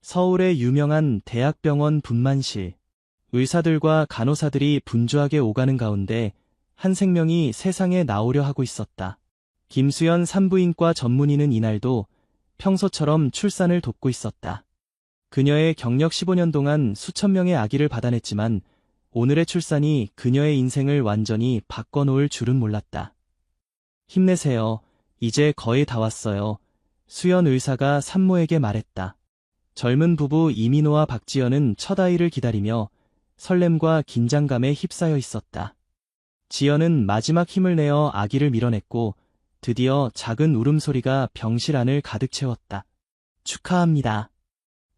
서울의 유명한 대학병원 분만실. 의사들과 간호사들이 분주하게 오가는 가운데 한 생명이 세상에 나오려 하고 있었다. 김수연 산부인과 전문의는 이날도 평소처럼 출산을 돕고 있었다. 그녀의 경력 15년 동안 수천 명의 아기를 받아냈지만 오늘의 출산이 그녀의 인생을 완전히 바꿔놓을 줄은 몰랐다. 힘내세요. 이제 거의 다 왔어요. 수연 의사가 산모에게 말했다. 젊은 부부 이민호와 박지연은 첫 아이를 기다리며 설렘과 긴장감에 휩싸여 있었다. 지연은 마지막 힘을 내어 아기를 밀어냈고 드디어 작은 울음소리가 병실 안을 가득 채웠다. 축하합니다.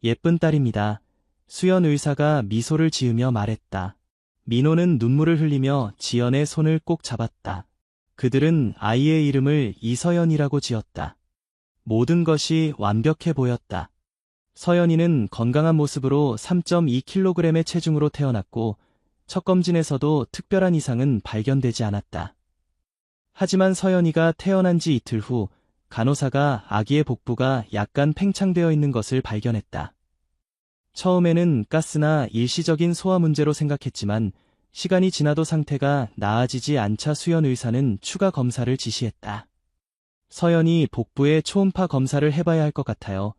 예쁜 딸입니다. 수연 의사가 미소를 지으며 말했다. 민호는 눈물을 흘리며 지연의 손을 꼭 잡았다. 그들은 아이의 이름을 이서연이라고 지었다. 모든 것이 완벽해 보였다. 서연이는 건강한 모습으로 3.2kg의 체중으로 태어났고 첫 검진에서도 특별한 이상은 발견되지 않았다. 하지만 서연이가 태어난 지 이틀 후 간호사가 아기의 복부가 약간 팽창되어 있는 것을 발견했다. 처음에는 가스나 일시적인 소화 문제로 생각했지만 시간이 지나도 상태가 나아지지 않자 수연 의사는 추가 검사를 지시했다. 서연이 복부에 초음파 검사를 해봐야 할 것 같아요.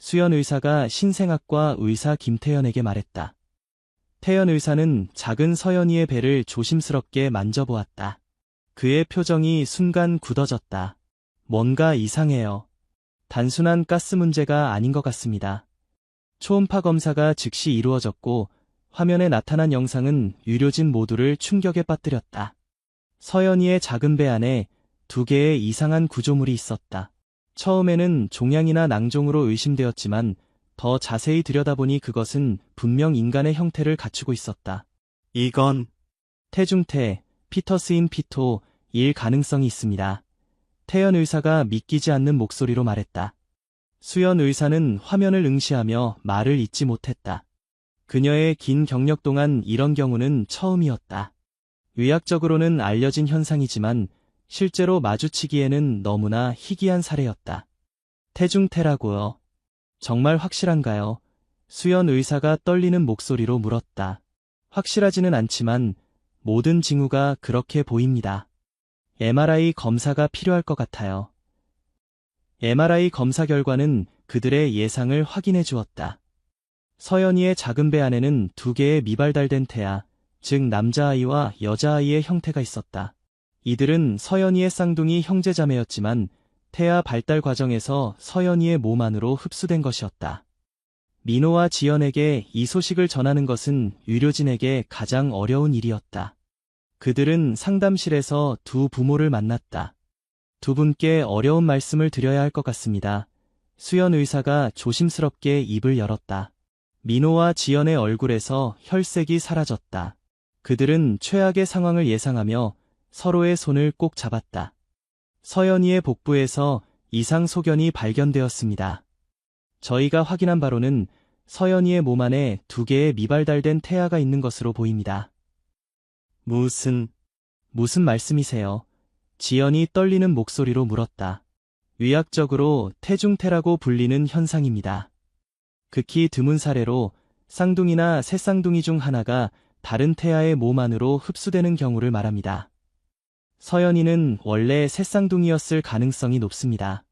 수연 의사가 신생학과 의사 김태연에게 말했다. 태연 의사는 작은 서연이의 배를 조심스럽게 만져보았다. 그의 표정이 순간 굳어졌다. 뭔가 이상해요. 단순한 가스 문제가 아닌 것 같습니다. 초음파 검사가 즉시 이루어졌고 화면에 나타난 영상은 의료진 모두를 충격에 빠뜨렸다. 서연이의 작은 배 안에 2개의 이상한 구조물이 있었다. 처음에는 종양이나 낭종으로 의심되었지만 더 자세히 들여다보니 그것은 분명 인간의 형태를 갖추고 있었다. 이건 태중태, 피터스인 피토 일 가능성이 있습니다. 태연 의사가 믿기지 않는 목소리로 말했다. 수연 의사는 화면을 응시하며 말을 잇지 못했다. 그녀의 긴 경력 동안 이런 경우는 처음이었다. 의학적으로는 알려진 현상이지만 실제로 마주치기에는 너무나 희귀한 사례였다. 태중태라고요? 정말 확실한가요? 수연 의사가 떨리는 목소리로 물었다. 확실하지는 않지만 모든 징후가 그렇게 보입니다. MRI 검사가 필요할 것 같아요. MRI 검사 결과는 그들의 예상을 확인해 주었다. 서연이의 작은 배 안에는 2개의 미발달된 태아, 즉 남자아이와 여자아이의 형태가 있었다. 이들은 서연이의 쌍둥이 형제자매였지만 태아 발달 과정에서 서연이의 몸 안으로 흡수된 것이었다. 민호와 지연에게 이 소식을 전하는 것은 의료진에게 가장 어려운 일이었다. 그들은 상담실에서 두 부모를 만났다. 두 분께 어려운 말씀을 드려야 할 것 같습니다. 수연 의사가 조심스럽게 입을 열었다. 민호와 지연의 얼굴에서 혈색이 사라졌다. 그들은 최악의 상황을 예상하며 서로의 손을 꼭 잡았다. 서연이의 복부에서 이상 소견이 발견되었습니다. 저희가 확인한 바로는 서연이의 몸 안에 2개의 미발달된 태아가 있는 것으로 보입니다. 무슨 말씀이세요? 지연이 떨리는 목소리로 물었다. 의학적으로 태중태라고 불리는 현상입니다. 극히 드문 사례로 쌍둥이나 새쌍둥이 중 하나가 다른 태아의 몸 안으로 흡수되는 경우를 말합니다. 서연이는 원래 새쌍둥이였을 가능성이 높습니다.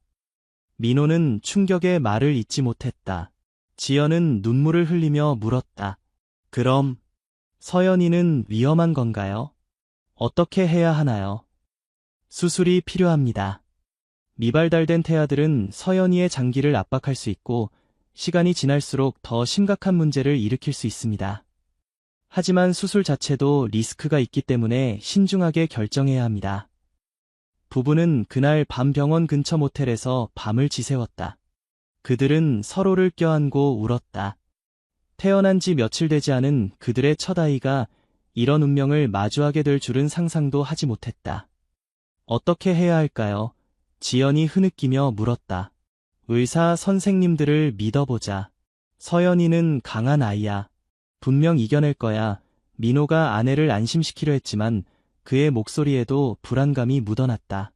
민호는 충격에 말을 잇지 못했다. 지연은 눈물을 흘리며 물었다. 그럼 서연이는 위험한 건가요? 어떻게 해야 하나요? 수술이 필요합니다. 미발달된 태아들은 서연이의 장기를 압박할 수 있고 시간이 지날수록 더 심각한 문제를 일으킬 수 있습니다. 하지만 수술 자체도 리스크가 있기 때문에 신중하게 결정해야 합니다. 부부는 그날 밤 병원 근처 모텔에서 밤을 지새웠다. 그들은 서로를 껴안고 울었다. 태어난 지 며칠 되지 않은 그들의 첫 아이가 이런 운명을 마주하게 될 줄은 상상도 하지 못했다. 어떻게 해야 할까요? 지연이 흐느끼며 물었다. 의사 선생님들을 믿어보자. 서연이는 강한 아이야. 분명 이겨낼 거야. 민호가 아내를 안심시키려 했지만 그의 목소리에도 불안감이 묻어났다.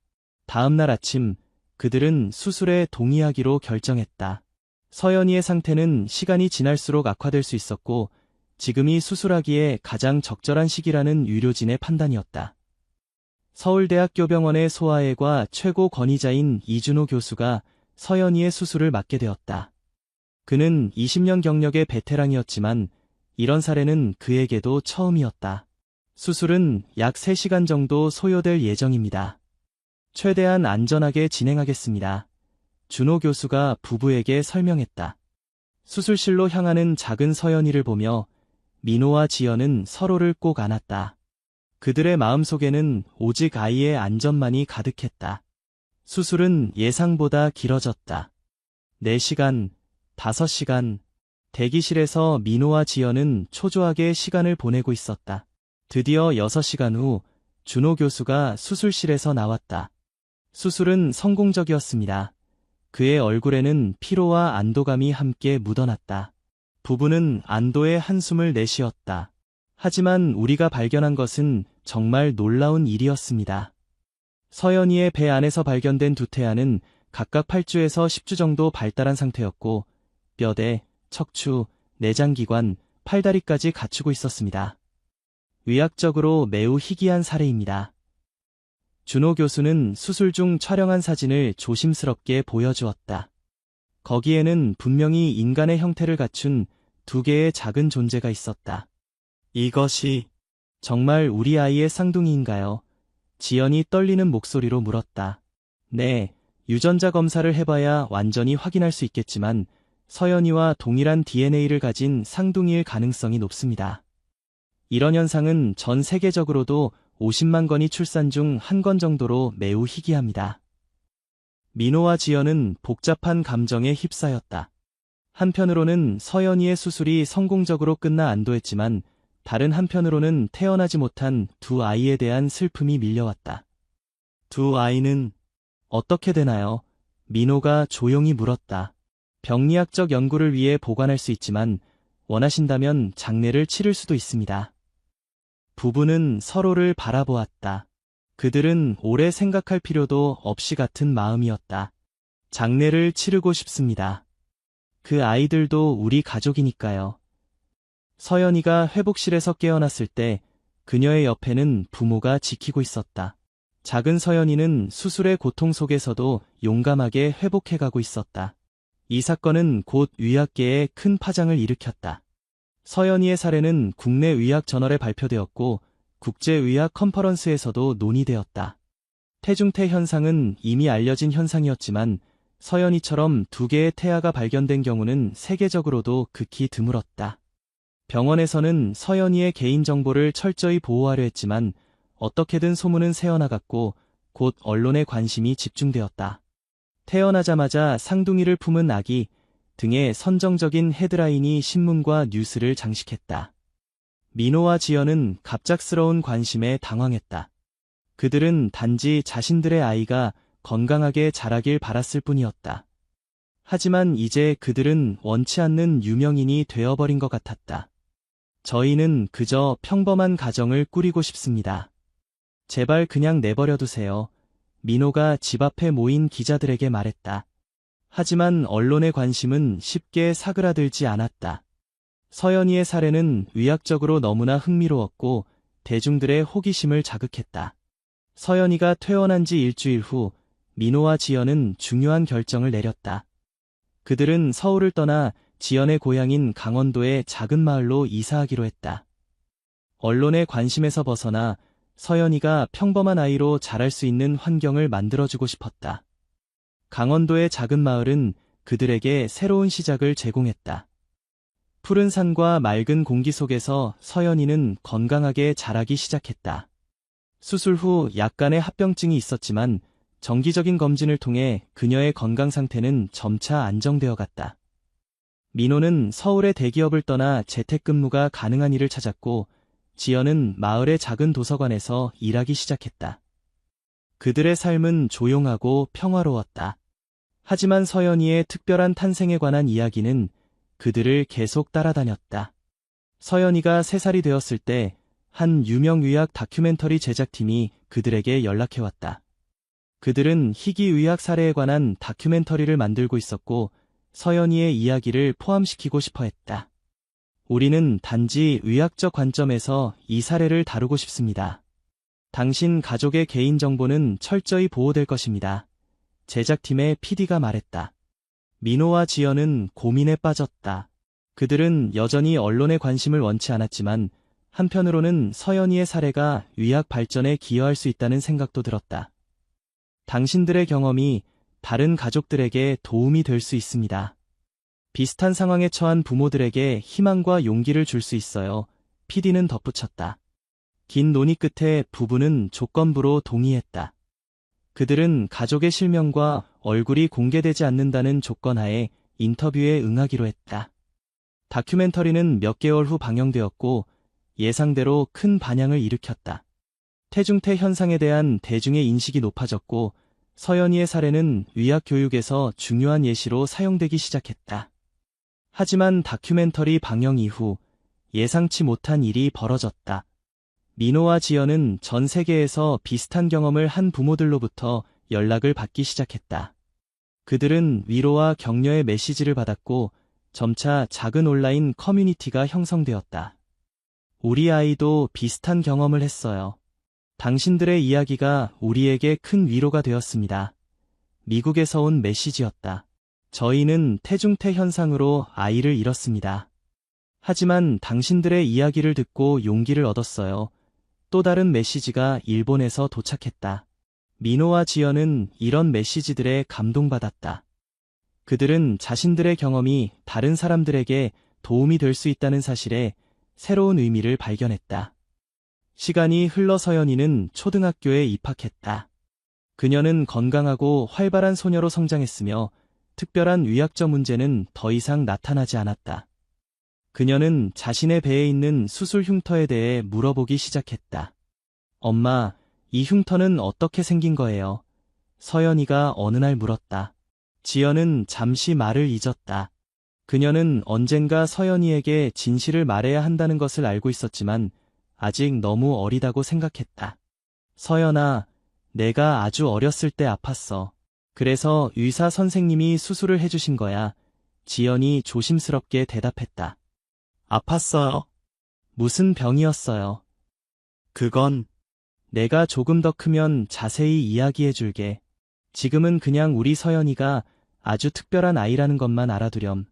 다음 날 아침 그들은 수술에 동의하기로 결정했다. 서연이의 상태는 시간이 지날수록 악화될 수 있었고 지금이 수술하기에 가장 적절한 시기라는 의료진의 판단이었다. 서울대학교병원의 소아외과 최고 권위자인 이준호 교수가 서연이의 수술을 맡게 되었다. 그는 20년 경력의 베테랑이었지만 이런 사례는 그에게도 처음이었다. 수술은 약 3시간 정도 소요될 예정입니다. 최대한 안전하게 진행하겠습니다. 준호 교수가 부부에게 설명했다. 수술실로 향하는 작은 서연이를 보며 민호와 지연은 서로를 꼭 안았다. 그들의 마음속에는 오직 아이의 안전만이 가득했다. 수술은 예상보다 길어졌다. 4시간, 5시간, 대기실에서 민호와 지연은 초조하게 시간을 보내고 있었다. 드디어 6시간 후 준호 교수가 수술실에서 나왔다. 수술은 성공적이었습니다. 그의 얼굴에는 피로와 안도감이 함께 묻어났다. 부부는 안도의 한숨을 내쉬었다. 하지만 우리가 발견한 것은 정말 놀라운 일이었습니다. 서연이의 배 안에서 발견된 두 태아는 각각 8주에서 10주 정도 발달한 상태였고 뼈대, 척추, 내장기관, 팔다리까지 갖추고 있었습니다. 의학적으로 매우 희귀한 사례입니다. 준호 교수는 수술 중 촬영한 사진을 조심스럽게 보여주었다. 거기에는 분명히 인간의 형태를 갖춘 2개의 작은 존재가 있었다. 이것이 정말 우리 아이의 쌍둥이인가요? 지연이 떨리는 목소리로 물었다. 네, 유전자 검사를 해봐야 완전히 확인할 수 있겠지만 서연이와 동일한 DNA를 가진 쌍둥이일 가능성이 높습니다. 이런 현상은 전 세계적으로도 50만 건이 출산 중 1건 정도로 매우 희귀합니다. 민호와 지연은 복잡한 감정에 휩싸였다. 한편으로는 서연이의 수술이 성공적으로 끝나 안도했지만 다른 한편으로는 태어나지 못한 두 아이에 대한 슬픔이 밀려왔다. 두 아이는 어떻게 되나요? 민호가 조용히 물었다. 병리학적 연구를 위해 보관할 수 있지만 원하신다면 장례를 치를 수도 있습니다. 부부는 서로를 바라보았다. 그들은 오래 생각할 필요도 없이 같은 마음이었다. 장례를 치르고 싶습니다. 그 아이들도 우리 가족이니까요. 서연이가 회복실에서 깨어났을 때 그녀의 옆에는 부모가 지키고 있었다. 작은 서연이는 수술의 고통 속에서도 용감하게 회복해가고 있었다. 이 사건은 곧 의학계에 큰 파장을 일으켰다. 서연이의 사례는 국내 의학 저널에 발표되었고 국제의학 컨퍼런스에서도 논의되었다. 태중태 현상은 이미 알려진 현상이었지만 서연이처럼 2개의 태아가 발견된 경우는 세계적으로도 극히 드물었다. 병원에서는 서연이의 개인정보를 철저히 보호하려 했지만 어떻게든 소문은 새어나갔고 곧 언론의 관심이 집중되었다. 태어나자마자 쌍둥이를 품은 아기 등의 선정적인 헤드라인이 신문과 뉴스를 장식했다. 민호와 지연은 갑작스러운 관심에 당황했다. 그들은 단지 자신들의 아이가 건강하게 자라길 바랐을 뿐이었다. 하지만 이제 그들은 원치 않는 유명인이 되어버린 것 같았다. 저희는 그저 평범한 가정을 꾸리고 싶습니다. 제발 그냥 내버려 두세요. 민호가 집 앞에 모인 기자들에게 말했다. 하지만 언론의 관심은 쉽게 사그라들지 않았다. 서연이의 사례는 의학적으로 너무나 흥미로웠고 대중들의 호기심을 자극했다. 서연이가 퇴원한 지 일주일 후 민호와 지연은 중요한 결정을 내렸다. 그들은 서울을 떠나 지연의 고향인 강원도의 작은 마을로 이사하기로 했다. 언론의 관심에서 벗어나 서연이가 평범한 아이로 자랄 수 있는 환경을 만들어주고 싶었다. 강원도의 작은 마을은 그들에게 새로운 시작을 제공했다. 푸른 산과 맑은 공기 속에서 서연이는 건강하게 자라기 시작했다. 수술 후 약간의 합병증이 있었지만 정기적인 검진을 통해 그녀의 건강 상태는 점차 안정되어 갔다. 민호는 서울의 대기업을 떠나 재택근무가 가능한 일을 찾았고 지연은 마을의 작은 도서관에서 일하기 시작했다. 그들의 삶은 조용하고 평화로웠다. 하지만 서연이의 특별한 탄생에 관한 이야기는 그들을 계속 따라다녔다. 서연이가 3살이 되었을 때 한 유명 의학 다큐멘터리 제작팀이 그들에게 연락해왔다. 그들은 희귀 의학 사례에 관한 다큐멘터리를 만들고 있었고 서연이의 이야기를 포함시키고 싶어 했다. 우리는 단지 의학적 관점에서 이 사례를 다루고 싶습니다. 당신 가족의 개인정보는 철저히 보호될 것입니다. 제작팀의 PD가 말했다. 민호와 지연은 고민에 빠졌다. 그들은 여전히 언론의 관심을 원치 않았지만 한편으로는 서연이의 사례가 의학 발전에 기여할 수 있다는 생각도 들었다. 당신들의 경험이 다른 가족들에게 도움이 될 수 있습니다. 비슷한 상황에 처한 부모들에게 희망과 용기를 줄 수 있어요. PD는 덧붙였다. 긴 논의 끝에 부부는 조건부로 동의했다. 그들은 가족의 실명과 얼굴이 공개되지 않는다는 조건하에 인터뷰에 응하기로 했다. 다큐멘터리는 몇 개월 후 방영되었고 예상대로 큰 반향을 일으켰다. 태중태 현상에 대한 대중의 인식이 높아졌고 서연이의 사례는 의학 교육에서 중요한 예시로 사용되기 시작했다. 하지만 다큐멘터리 방영 이후 예상치 못한 일이 벌어졌다. 민호와 지연은 전 세계에서 비슷한 경험을 한 부모들로부터 연락을 받기 시작했다. 그들은 위로와 격려의 메시지를 받았고 점차 작은 온라인 커뮤니티가 형성되었다. 우리 아이도 비슷한 경험을 했어요. 당신들의 이야기가 우리에게 큰 위로가 되었습니다. 미국에서 온 메시지였다. 저희는 태중태 현상으로 아이를 잃었습니다. 하지만 당신들의 이야기를 듣고 용기를 얻었어요. 또 다른 메시지가 일본에서 도착했다. 민호와 지연은 이런 메시지들에 감동받았다. 그들은 자신들의 경험이 다른 사람들에게 도움이 될 수 있다는 사실에 새로운 의미를 발견했다. 시간이 흘러 서연이는 초등학교에 입학했다. 그녀는 건강하고 활발한 소녀로 성장했으며 특별한 의학적 문제는 더 이상 나타나지 않았다. 그녀는 자신의 배에 있는 수술 흉터에 대해 물어보기 시작했다. 엄마, 이 흉터는 어떻게 생긴 거예요? 서연이가 어느 날 물었다. 지연은 잠시 말을 잊었다. 그녀는 언젠가 서연이에게 진실을 말해야 한다는 것을 알고 있었지만 아직 너무 어리다고 생각했다. 서연아, 내가 아주 어렸을 때 아팠어. 그래서 의사 선생님이 수술을 해주신 거야. 지연이 조심스럽게 대답했다. 아팠어요? 무슨 병이었어요? 그건 내가 조금 더 크면 자세히 이야기해 줄게. 지금은 그냥 우리 서연이가 아주 특별한 아이라는 것만 알아두렴.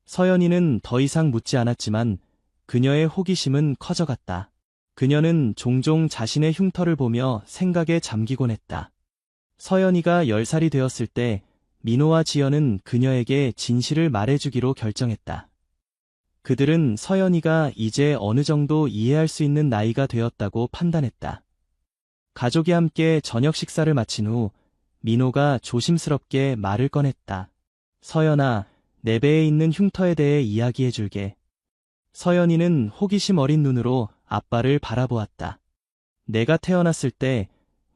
서연이는 더 이상 묻지 않았지만 그녀의 호기심은 커져갔다. 그녀는 종종 자신의 흉터를 보며 생각에 잠기곤 했다. 서연이가 10살이 되었을 때 민호와 지연은 그녀에게 진실을 말해주기로 결정했다. 그들은 서연이가 이제 어느 정도 이해할 수 있는 나이가 되었다고 판단했다. 가족이 함께 저녁 식사를 마친 후 민호가 조심스럽게 말을 꺼냈다. 서연아, 내 배에 있는 흉터에 대해 이야기해 줄게. 서연이는 호기심 어린 눈으로 아빠를 바라보았다. 내가 태어났을 때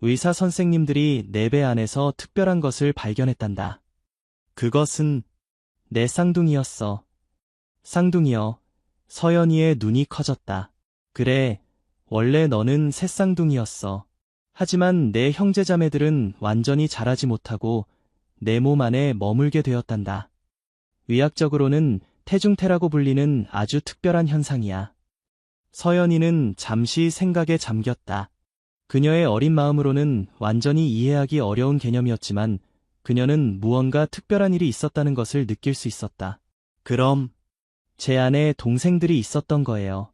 의사 선생님들이 내 배 안에서 특별한 것을 발견했단다. 그것은 내 쌍둥이였어. 쌍둥이여. 서연이의 눈이 커졌다. 그래, 원래 너는 새쌍둥이였어. 하지만 내 형제자매들은 완전히 자라지 못하고 내 몸 안에 머물게 되었단다. 의학적으로는 태중태라고 불리는 아주 특별한 현상이야. 서연이는 잠시 생각에 잠겼다. 그녀의 어린 마음으로는 완전히 이해하기 어려운 개념이었지만 그녀는 무언가 특별한 일이 있었다는 것을 느낄 수 있었다. 그럼 제 안에 동생들이 있었던 거예요.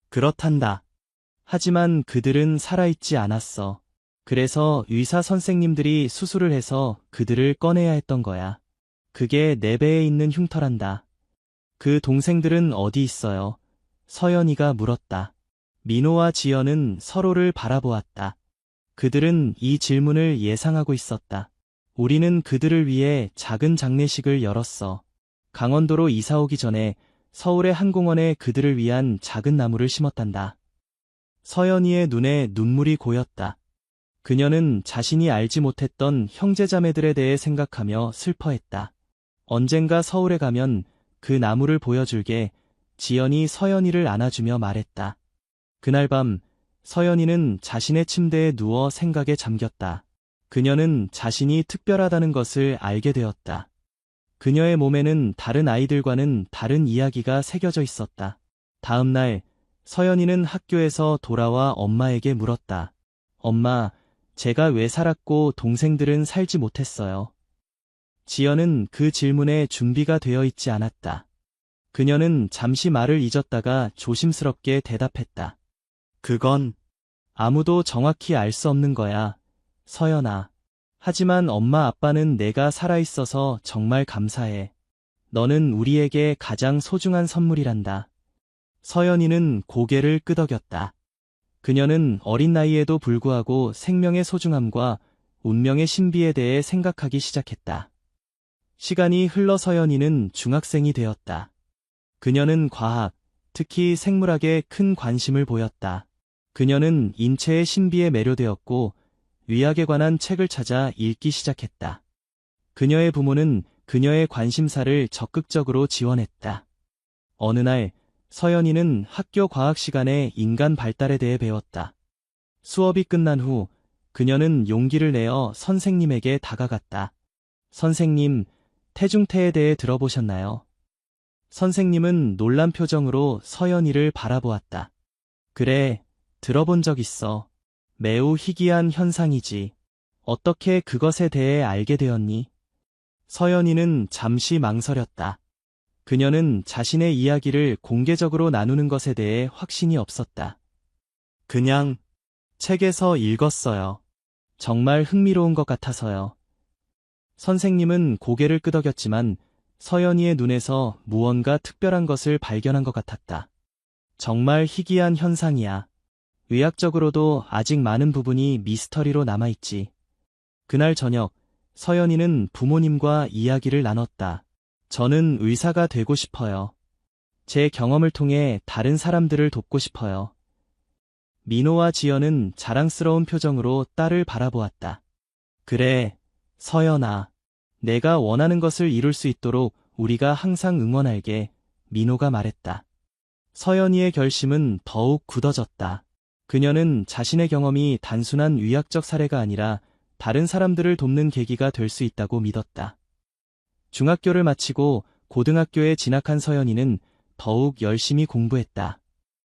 그렇단다. 하지만 그들은 살아있지 않았어. 그래서 의사 선생님들이 수술을 해서 그들을 꺼내야 했던 거야. 그게 내 배에 있는 흉터란다. 그 동생들은 어디 있어요? 서연이가 물었다. 민호와 지연은 서로를 바라보았다. 그들은 이 질문을 예상하고 있었다. 우리는 그들을 위해 작은 장례식을 열었어. 강원도로 이사 오기 전에 서울의 한 공원에 그들을 위한 작은 나무를 심었단다. 서연이의 눈에 눈물이 고였다. 그녀는 자신이 알지 못했던 형제자매들에 대해 생각하며 슬퍼했다. 언젠가 서울에 가면 그 나무를 보여줄게. 지연이 서연이를 안아주며 말했다. 그날 밤 서연이는 자신의 침대에 누워 생각에 잠겼다. 그녀는 자신이 특별하다는 것을 알게 되었다. 그녀의 몸에는 다른 아이들과는 다른 이야기가 새겨져 있었다. 다음 날, 서연이는 학교에서 돌아와 엄마에게 물었다. 엄마, 제가 왜 살았고 동생들은 살지 못했어요? 지연은 그 질문에 준비가 되어 있지 않았다. 그녀는 잠시 말을 잊었다가 조심스럽게 대답했다. 그건 아무도 정확히 알 수 없는 거야, 서연아. 하지만 엄마 아빠는 내가 살아있어서 정말 감사해. 너는 우리에게 가장 소중한 선물이란다. 서연이는 고개를 끄덕였다. 그녀는 어린 나이에도 불구하고 생명의 소중함과 운명의 신비에 대해 생각하기 시작했다. 시간이 흘러 서연이는 중학생이 되었다. 그녀는 과학, 특히 생물학에 큰 관심을 보였다. 그녀는 인체의 신비에 매료되었고 의학에 관한 책을 찾아 읽기 시작했다. 그녀의 부모는 그녀의 관심사를 적극적으로 지원했다. 어느 날 서연이는 학교 과학 시간에 인간 발달에 대해 배웠다. 수업이 끝난 후 그녀는 용기를 내어 선생님에게 다가갔다. 선생님, 태중태에 대해 들어보셨나요? 선생님은 놀란 표정으로 서연이를 바라보았다. 그래, 들어본 적 있어. 매우 희귀한 현상이지. 어떻게 그것에 대해 알게 되었니? 서연이는 잠시 망설였다. 그녀는 자신의 이야기를 공개적으로 나누는 것에 대해 확신이 없었다. 그냥 책에서 읽었어요. 정말 흥미로운 것 같아서요. 선생님은 고개를 끄덕였지만 서연이의 눈에서 무언가 특별한 것을 발견한 것 같았다. 정말 희귀한 현상이야. 의학적으로도 아직 많은 부분이 미스터리로 남아있지. 그날 저녁, 서연이는 부모님과 이야기를 나눴다. 저는 의사가 되고 싶어요. 제 경험을 통해 다른 사람들을 돕고 싶어요. 민호와 지연은 자랑스러운 표정으로 딸을 바라보았다. 그래, 서연아. 내가 원하는 것을 이룰 수 있도록 우리가 항상 응원할게, 민호가 말했다. 서연이의 결심은 더욱 굳어졌다. 그녀는 자신의 경험이 단순한 의학적 사례가 아니라 다른 사람들을 돕는 계기가 될 수 있다고 믿었다. 중학교를 마치고 고등학교에 진학한 서연이는 더욱 열심히 공부했다.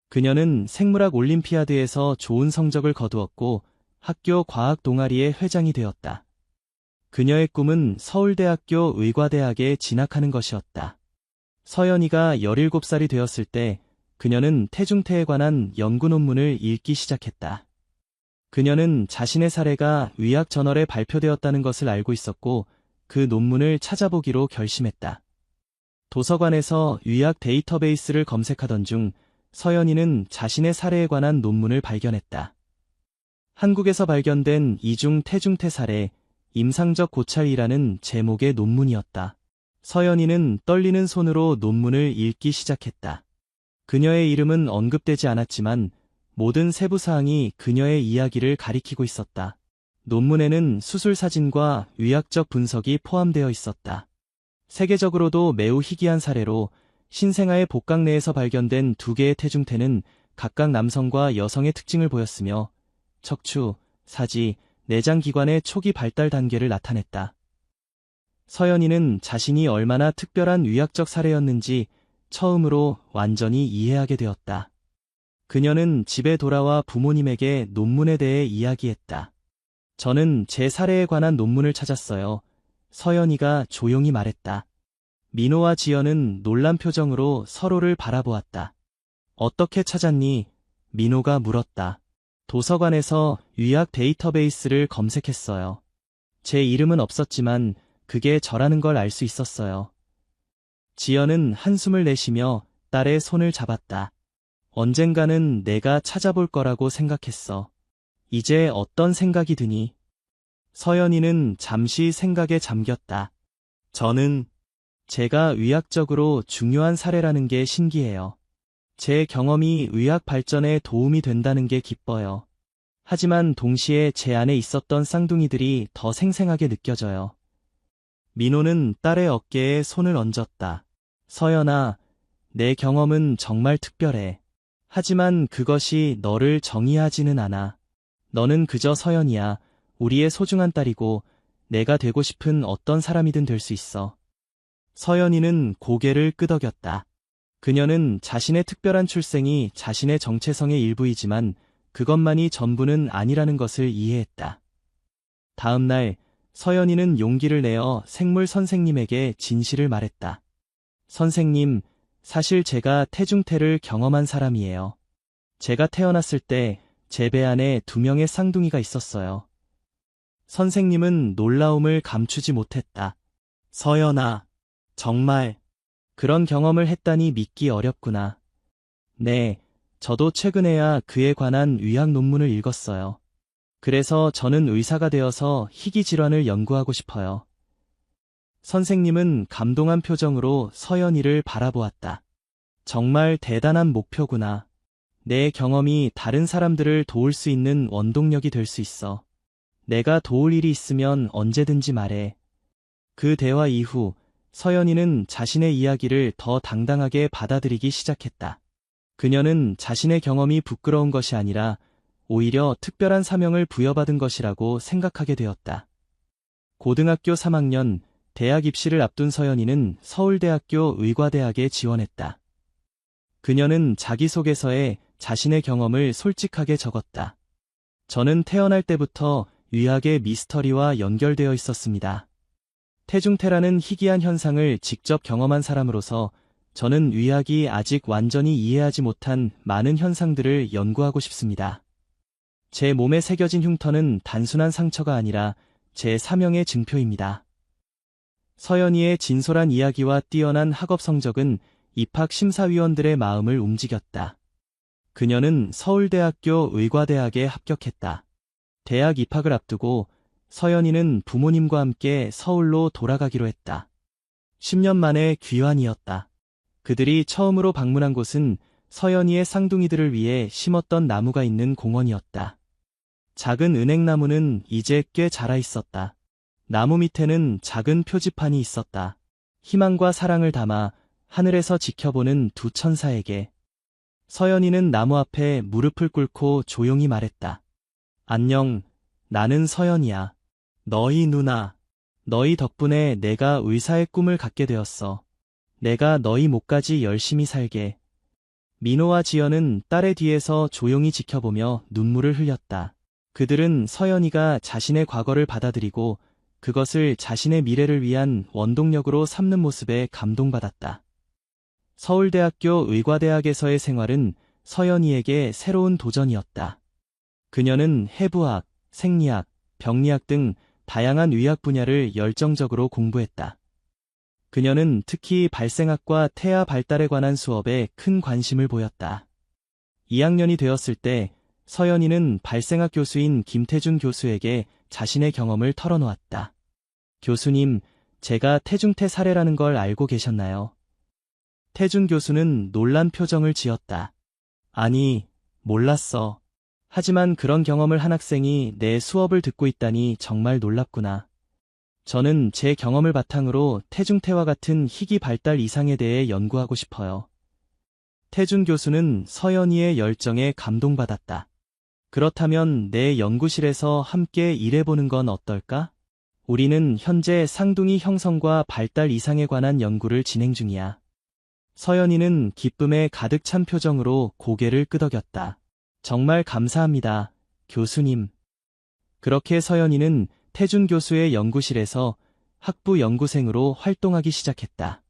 그녀는 생물학 올림피아드에서 좋은 성적을 거두었고 학교 과학 동아리의 회장이 되었다. 그녀의 꿈은 서울대학교 의과대학에 진학하는 것이었다. 서연이가 17살이 되었을 때 그녀는 태중태에 관한 연구 논문을 읽기 시작했다. 그녀는 자신의 사례가 의학 저널에 발표되었다는 것을 알고 있었고 그 논문을 찾아보기로 결심했다. 도서관에서 의학 데이터베이스를 검색하던 중 서연이는 자신의 사례에 관한 논문을 발견했다. 한국에서 발견된 이중 태중태 사례, 임상적 고찰이라는 제목의 논문이었다. 서연이는 떨리는 손으로 논문을 읽기 시작했다. 그녀의 이름은 언급되지 않았지만 모든 세부 사항이 그녀의 이야기를 가리키고 있었다. 논문에는 수술 사진과 의학적 분석이 포함되어 있었다. 세계적으로도 매우 희귀한 사례로 신생아의 복강 내에서 발견된 2개의 태중태는 각각 남성과 여성의 특징을 보였으며 척추, 사지, 내장 기관의 초기 발달 단계를 나타냈다. 서연이는 자신이 얼마나 특별한 의학적 사례였는지 처음으로 완전히 이해하게 되었다. 그녀는 집에 돌아와 부모님에게 논문에 대해 이야기했다. 저는 제 사례에 관한 논문을 찾았어요. 서연이가 조용히 말했다. 민호와 지연은 놀란 표정으로 서로를 바라보았다. 어떻게 찾았니? 민호가 물었다. 도서관에서 의학 데이터베이스를 검색했어요. 제 이름은 없었지만 그게 저라는 걸 알 수 있었어요. 지연은 한숨을 내쉬며 딸의 손을 잡았다. 언젠가는 내가 찾아볼 거라고 생각했어. 이제 어떤 생각이 드니? 서연이는 잠시 생각에 잠겼다. 저는 제가 의학적으로 중요한 사례라는 게 신기해요. 제 경험이 의학 발전에 도움이 된다는 게 기뻐요. 하지만 동시에 제 안에 있었던 쌍둥이들이 더 생생하게 느껴져요. 민호는 딸의 어깨에 손을 얹었다. 서연아, 내 경험은 정말 특별해. 하지만 그것이 너를 정의하지는 않아. 너는 그저 서연이야. 우리의 소중한 딸이고 내가 되고 싶은 어떤 사람이든 될 수 있어. 서연이는 고개를 끄덕였다. 그녀는 자신의 특별한 출생이 자신의 정체성의 일부이지만 그것만이 전부는 아니라는 것을 이해했다. 다음 날 서연이는 용기를 내어 생물 선생님에게 진실을 말했다. 선생님, 사실 제가 태중태를 경험한 사람이에요. 제가 태어났을 때 제 배 안에 2명의 쌍둥이가 있었어요. 선생님은 놀라움을 감추지 못했다. 서연아, 정말 그런 경험을 했다니 믿기 어렵구나. 네, 저도 최근에야 그에 관한 의학 논문을 읽었어요. 그래서 저는 의사가 되어서 희귀 질환을 연구하고 싶어요. 선생님은 감동한 표정으로 서연이를 바라보았다. 정말 대단한 목표구나. 내 경험이 다른 사람들을 도울 수 있는 원동력이 될 수 있어. 내가 도울 일이 있으면 언제든지 말해. 그 대화 이후 서연이는 자신의 이야기를 더 당당하게 받아들이기 시작했다. 그녀는 자신의 경험이 부끄러운 것이 아니라 오히려 특별한 사명을 부여받은 것이라고 생각하게 되었다. 고등학교 3학년 대학 입시를 앞둔 서연이는 서울대학교 의과대학에 지원했다. 그녀는 자기소개서에 자신의 경험을 솔직하게 적었다. 저는 태어날 때부터 의학의 미스터리와 연결되어 있었습니다. 태중태라는 희귀한 현상을 직접 경험한 사람으로서 저는 의학이 아직 완전히 이해하지 못한 많은 현상들을 연구하고 싶습니다. 제 몸에 새겨진 흉터는 단순한 상처가 아니라 제 사명의 증표입니다. 서연이의 진솔한 이야기와 뛰어난 학업 성적은 입학 심사위원들의 마음을 움직였다. 그녀는 서울대학교 의과대학에 합격했다. 대학 입학을 앞두고 서연이는 부모님과 함께 서울로 돌아가기로 했다. 10년 만에 귀환이었다. 그들이 처음으로 방문한 곳은 서연이의 쌍둥이들을 위해 심었던 나무가 있는 공원이었다. 작은 은행나무는 이제 꽤 자라 있었다. 나무 밑에는 작은 표지판이 있었다. 희망과 사랑을 담아 하늘에서 지켜보는 2 천사에게. 서연이는 나무 앞에 무릎을 꿇고 조용히 말했다. 안녕, 나는 서연이야. 너희 누나. 너희 덕분에 내가 의사의 꿈을 갖게 되었어. 내가 너희 목까지 열심히 살게. 민호와 지연은 딸의 뒤에서 조용히 지켜보며 눈물을 흘렸다. 그들은 서연이가 자신의 과거를 받아들이고 그것을 자신의 미래를 위한 원동력으로 삼는 모습에 감동받았다. 서울대학교 의과대학에서의 생활은 서연이에게 새로운 도전이었다. 그녀는 해부학, 생리학, 병리학 등 다양한 의학 분야를 열정적으로 공부했다. 그녀는 특히 발생학과 태아 발달에 관한 수업에 큰 관심을 보였다. 2학년이 되었을 때 서연이는 발생학 교수인 김태준 교수에게 자신의 경험을 털어놓았다. 교수님, 제가 태중태 사례라는 걸 알고 계셨나요? 태준 교수는 놀란 표정을 지었다. 아니, 몰랐어. 하지만 그런 경험을 한 학생이 내 수업을 듣고 있다니 정말 놀랍구나. 저는 제 경험을 바탕으로 태중태와 같은 희귀 발달 이상에 대해 연구하고 싶어요. 태준 교수는 서연이의 열정에 감동받았다. 그렇다면 내 연구실에서 함께 일해보는 건 어떨까? 우리는 현재 쌍둥이 형성과 발달 이상에 관한 연구를 진행 중이야. 서연이는 기쁨에 가득 찬 표정으로 고개를 끄덕였다. 정말 감사합니다, 교수님. 그렇게 서연이는 태준 교수의 연구실에서 학부 연구생으로 활동하기 시작했다.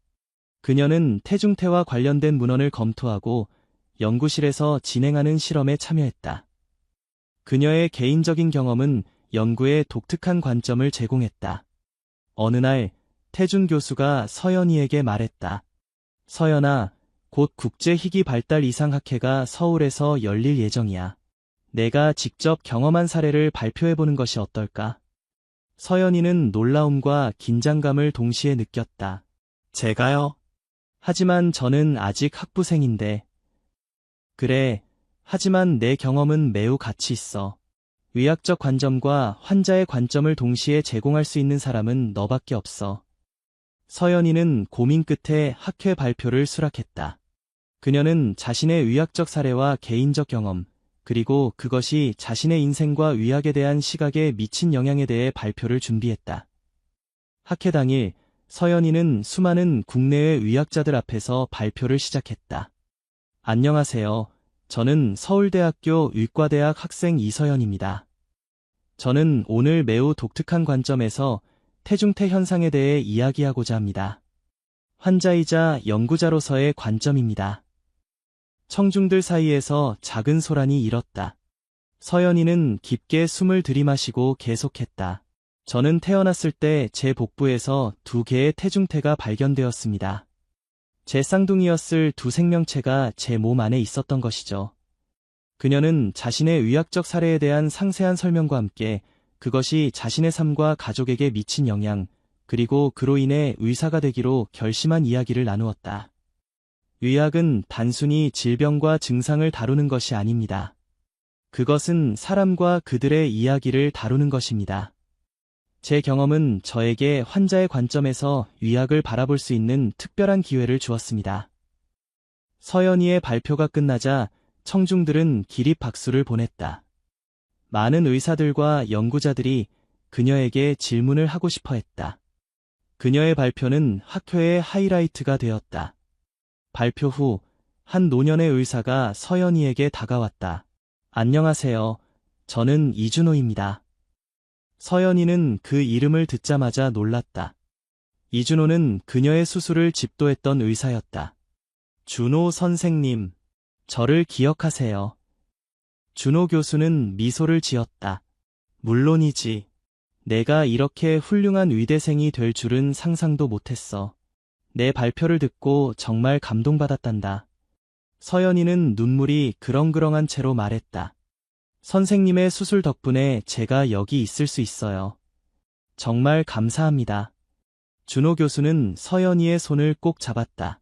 그녀는 태중태와 관련된 문헌을 검토하고 연구실에서 진행하는 실험에 참여했다. 그녀의 개인적인 경험은 연구에 독특한 관점을 제공했다. 어느 날 태준 교수가 서연이에게 말했다. 서연아, 곧 국제희귀 발달 이상 학회가 서울에서 열릴 예정이야. 내가 직접 경험한 사례를 발표해보는 것이 어떨까? 서연이는 놀라움과 긴장감을 동시에 느꼈다. 제가요? 하지만 저는 아직 학부생인데. 그래, 하지만 내 경험은 매우 가치 있어. 의학적 관점과 환자의 관점을 동시에 제공할 수 있는 사람은 너밖에 없어. 서연이는 고민 끝에 학회 발표를 수락했다. 그녀는 자신의 의학적 사례와 개인적 경험, 그리고 그것이 자신의 인생과 의학에 대한 시각에 미친 영향에 대해 발표를 준비했다. 학회 당일 서연이는 수많은 국내외 의학자들 앞에서 발표를 시작했다. 안녕하세요. 저는 서울대학교 의과대학 학생 이서연입니다. 저는 오늘 매우 독특한 관점에서 태중태 현상에 대해 이야기하고자 합니다. 환자이자 연구자로서의 관점입니다. 청중들 사이에서 작은 소란이 일었다. 서연이는 깊게 숨을 들이마시고 계속했다. 저는 태어났을 때 제 복부에서 2개의 태중태가 발견되었습니다. 제 쌍둥이였을 2 생명체가 제 몸 안에 있었던 것이죠. 그녀는 자신의 의학적 사례에 대한 상세한 설명과 함께 그것이 자신의 삶과 가족에게 미친 영향, 그리고 그로 인해 의사가 되기로 결심한 이야기를 나누었다. 의학은 단순히 질병과 증상을 다루는 것이 아닙니다. 그것은 사람과 그들의 이야기를 다루는 것입니다. 제 경험은 저에게 환자의 관점에서 의학을 바라볼 수 있는 특별한 기회를 주었습니다. 서연이의 발표가 끝나자 청중들은 기립 박수를 보냈다. 많은 의사들과 연구자들이 그녀에게 질문을 하고 싶어 했다. 그녀의 발표는 학회의 하이라이트가 되었다. 발표 후 한 노년의 의사가 서연이에게 다가왔다. 안녕하세요. 저는 이준호입니다. 서연이는 그 이름을 듣자마자 놀랐다. 이준호는 그녀의 수술을 집도했던 의사였다. 준호 선생님, 저를 기억하세요. 준호 교수는 미소를 지었다. 물론이지. 내가 이렇게 훌륭한 의대생이 될 줄은 상상도 못했어. 내 발표를 듣고 정말 감동받았단다. 서연이는 눈물이 그렁그렁한 채로 말했다. 선생님의 수술 덕분에 제가 여기 있을 수 있어요. 정말 감사합니다. 준호 교수는 서연이의 손을 꼭 잡았다.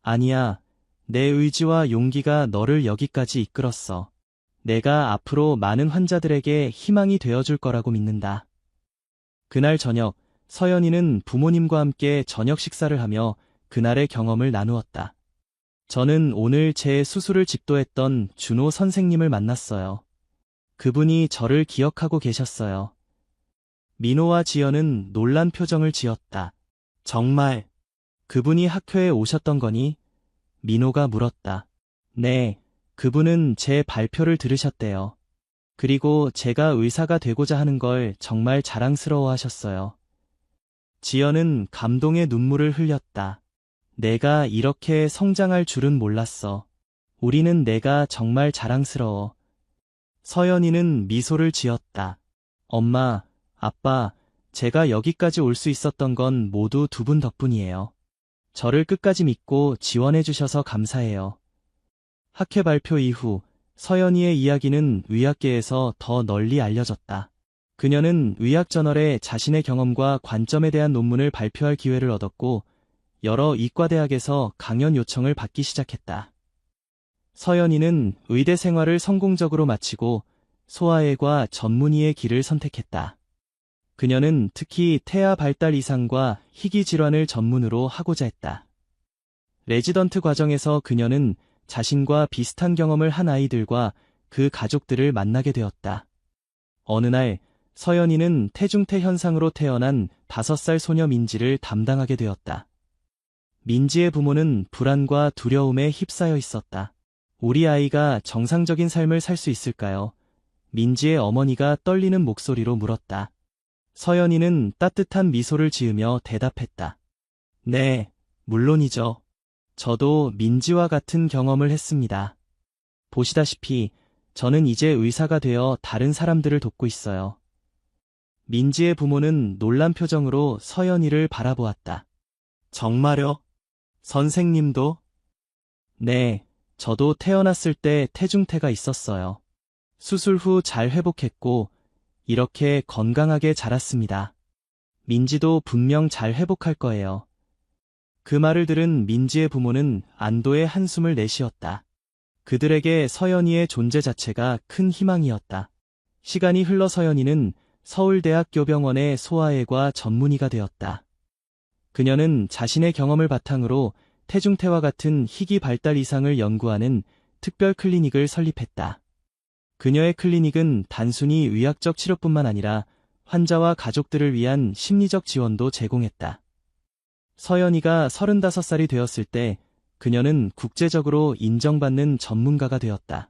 아니야, 내 의지와 용기가 너를 여기까지 이끌었어. 내가 앞으로 많은 환자들에게 희망이 되어줄 거라고 믿는다. 그날 저녁, 서연이는 부모님과 함께 저녁 식사를 하며 그날의 경험을 나누었다. 저는 오늘 제 수술을 집도했던 준호 선생님을 만났어요. 그분이 저를 기억하고 계셨어요. 민호와 지연은 놀란 표정을 지었다. 정말, 그분이 학교에 오셨던 거니? 민호가 물었다. 네, 그분은 제 발표를 들으셨대요. 그리고 제가 의사가 되고자 하는 걸 정말 자랑스러워 하셨어요. 지연은 감동의 눈물을 흘렸다. 내가 이렇게 성장할 줄은 몰랐어. 우리는 내가 정말 자랑스러워. 서연이는 미소를 지었다. 엄마, 아빠, 제가 여기까지 올 수 있었던 건 모두 2분 덕분이에요. 저를 끝까지 믿고 지원해 주셔서 감사해요. 학회 발표 이후 서연이의 이야기는 의학계에서 더 널리 알려졌다. 그녀는 의학저널에 자신의 경험과 관점에 대한 논문을 발표할 기회를 얻었고 여러 이과대학에서 강연 요청을 받기 시작했다. 서연이는 의대 생활을 성공적으로 마치고 소아외과 전문의의 길을 선택했다. 그녀는 특히 태아 발달 이상과 희귀 질환을 전문으로 하고자 했다. 레지던트 과정에서 그녀는 자신과 비슷한 경험을 한 아이들과 그 가족들을 만나게 되었다. 어느 날 서연이는 태중태 현상으로 태어난 5살 소녀 민지를 담당하게 되었다. 민지의 부모는 불안과 두려움에 휩싸여 있었다. 우리 아이가 정상적인 삶을 살 수 있을까요? 민지의 어머니가 떨리는 목소리로 물었다. 서연이는 따뜻한 미소를 지으며 대답했다. 네, 물론이죠. 저도 민지와 같은 경험을 했습니다. 보시다시피 저는 이제 의사가 되어 다른 사람들을 돕고 있어요. 민지의 부모는 놀란 표정으로 서연이를 바라보았다. 정말요? 선생님도? 네, 저도 태어났을 때 태중태가 있었어요. 수술 후 잘 회복했고 이렇게 건강하게 자랐습니다. 민지도 분명 잘 회복할 거예요. 그 말을 들은 민지의 부모는 안도의 한숨을 내쉬었다. 그들에게 서연이의 존재 자체가 큰 희망이었다. 시간이 흘러 서연이는 서울대학교병원의 소아외과 전문의가 되었다. 그녀는 자신의 경험을 바탕으로 태중태와 같은 희귀 발달 이상을 연구하는 특별 클리닉을 설립했다. 그녀의 클리닉은 단순히 의학적 치료뿐만 아니라 환자와 가족들을 위한 심리적 지원도 제공했다. 서연이가 35살이 되었을 때 그녀는 국제적으로 인정받는 전문가가 되었다.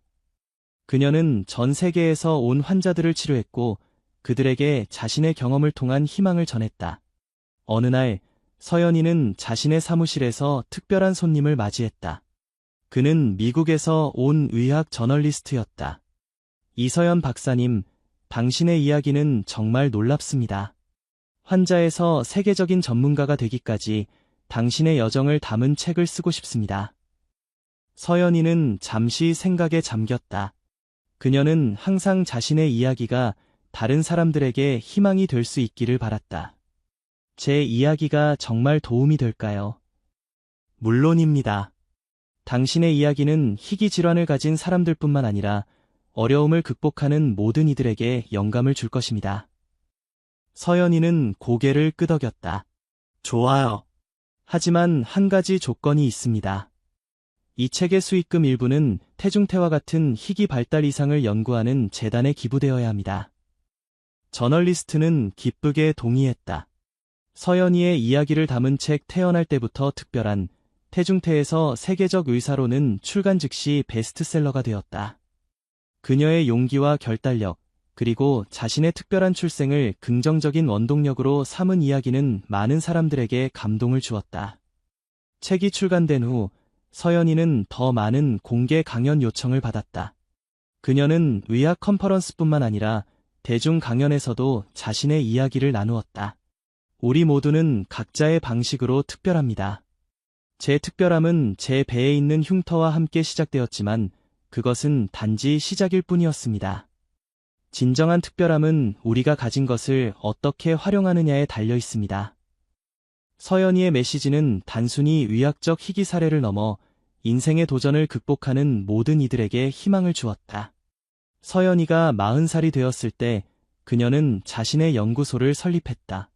그녀는 전 세계에서 온 환자들을 치료했고 그들에게 자신의 경험을 통한 희망을 전했다. 어느 날 서연이는 자신의 사무실에서 특별한 손님을 맞이했다. 그는 미국에서 온 의학 저널리스트였다. 이서연 박사님, 당신의 이야기는 정말 놀랍습니다. 환자에서 세계적인 전문가가 되기까지 당신의 여정을 담은 책을 쓰고 싶습니다. 서연이는 잠시 생각에 잠겼다. 그녀는 항상 자신의 이야기가 다른 사람들에게 희망이 될 수 있기를 바랐다. 제 이야기가 정말 도움이 될까요? 물론입니다. 당신의 이야기는 희귀 질환을 가진 사람들뿐만 아니라 어려움을 극복하는 모든 이들에게 영감을 줄 것입니다. 서연이는 고개를 끄덕였다. 좋아요. 하지만 한 가지 조건이 있습니다. 이 책의 수익금 일부는 태중태와 같은 희귀 발달 이상을 연구하는 재단에 기부되어야 합니다. 저널리스트는 기쁘게 동의했다. 서연이의 이야기를 담은 책 태어날 때부터 특별한 태중태에서 세계적 의사로는 출간 즉시 베스트셀러가 되었다. 그녀의 용기와 결단력, 그리고 자신의 특별한 출생을 긍정적인 원동력으로 삼은 이야기는 많은 사람들에게 감동을 주었다. 책이 출간된 후 서연이는 더 많은 공개 강연 요청을 받았다. 그녀는 의학 컨퍼런스뿐만 아니라 대중 강연에서도 자신의 이야기를 나누었다. 우리 모두는 각자의 방식으로 특별합니다. 제 특별함은 제 배에 있는 흉터와 함께 시작되었지만 그것은 단지 시작일 뿐이었습니다. 진정한 특별함은 우리가 가진 것을 어떻게 활용하느냐에 달려 있습니다. 서연이의 메시지는 단순히 의학적 희귀 사례를 넘어 인생의 도전을 극복하는 모든 이들에게 희망을 주었다. 서연이가 40살이 되었을 때 그녀는 자신의 연구소를 설립했다.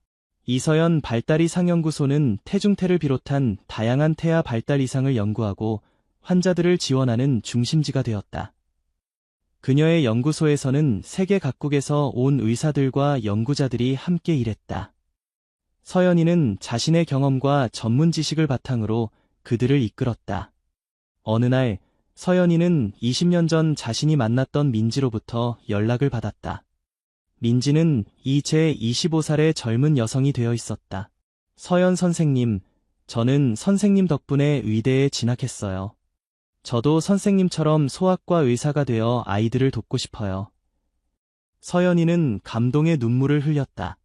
이서연 발달이상연구소는 태중태를 비롯한 다양한 태아 발달 이상을 연구하고 환자들을 지원하는 중심지가 되었다. 그녀의 연구소에서는 세계 각국에서 온 의사들과 연구자들이 함께 일했다. 서연이는 자신의 경험과 전문 지식을 바탕으로 그들을 이끌었다. 어느 날 서연이는 20년 전 자신이 만났던 민지로부터 연락을 받았다. 민지는 이제 25살의 젊은 여성이 되어 있었다. 서연 선생님, 저는 선생님 덕분에 의대에 진학했어요. 저도 선생님처럼 소아과 의사가 되어 아이들을 돕고 싶어요. 서연이는 감동의 눈물을 흘렸다.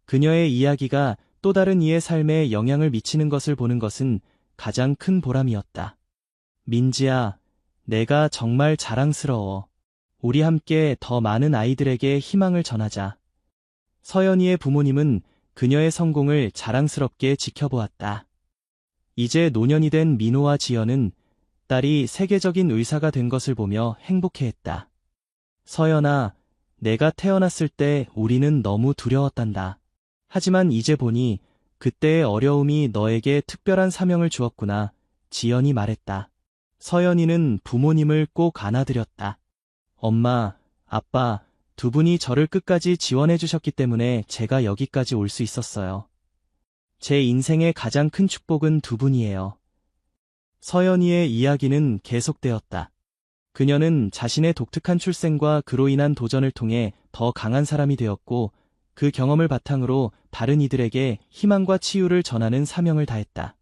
그녀의 이야기가 또 다른 이의 삶에 영향을 미치는 것을 보는 것은 가장 큰 보람이었다. 민지야, 내가 정말 자랑스러워. 우리 함께 더 많은 아이들에게 희망을 전하자. 서연이의 부모님은 그녀의 성공을 자랑스럽게 지켜보았다. 이제 노년이 된 민호와 지연은 딸이 세계적인 의사가 된 것을 보며 행복해했다. 서연아, 내가 태어났을 때 우리는 너무 두려웠단다. 하지만 이제 보니 그때의 어려움이 너에게 특별한 사명을 주었구나. 지연이 말했다. 서연이는 부모님을 꼭 안아들였다. 엄마, 아빠, 두 분이 저를 끝까지 지원해 주셨기 때문에 제가 여기까지 올 수 있었어요. 제 인생의 가장 큰 축복은 두 분이에요. 서연이의 이야기는 계속되었다. 그녀는 자신의 독특한 출생과 그로 인한 도전을 통해 더 강한 사람이 되었고 그 경험을 바탕으로 다른 이들에게 희망과 치유를 전하는 사명을 다했다.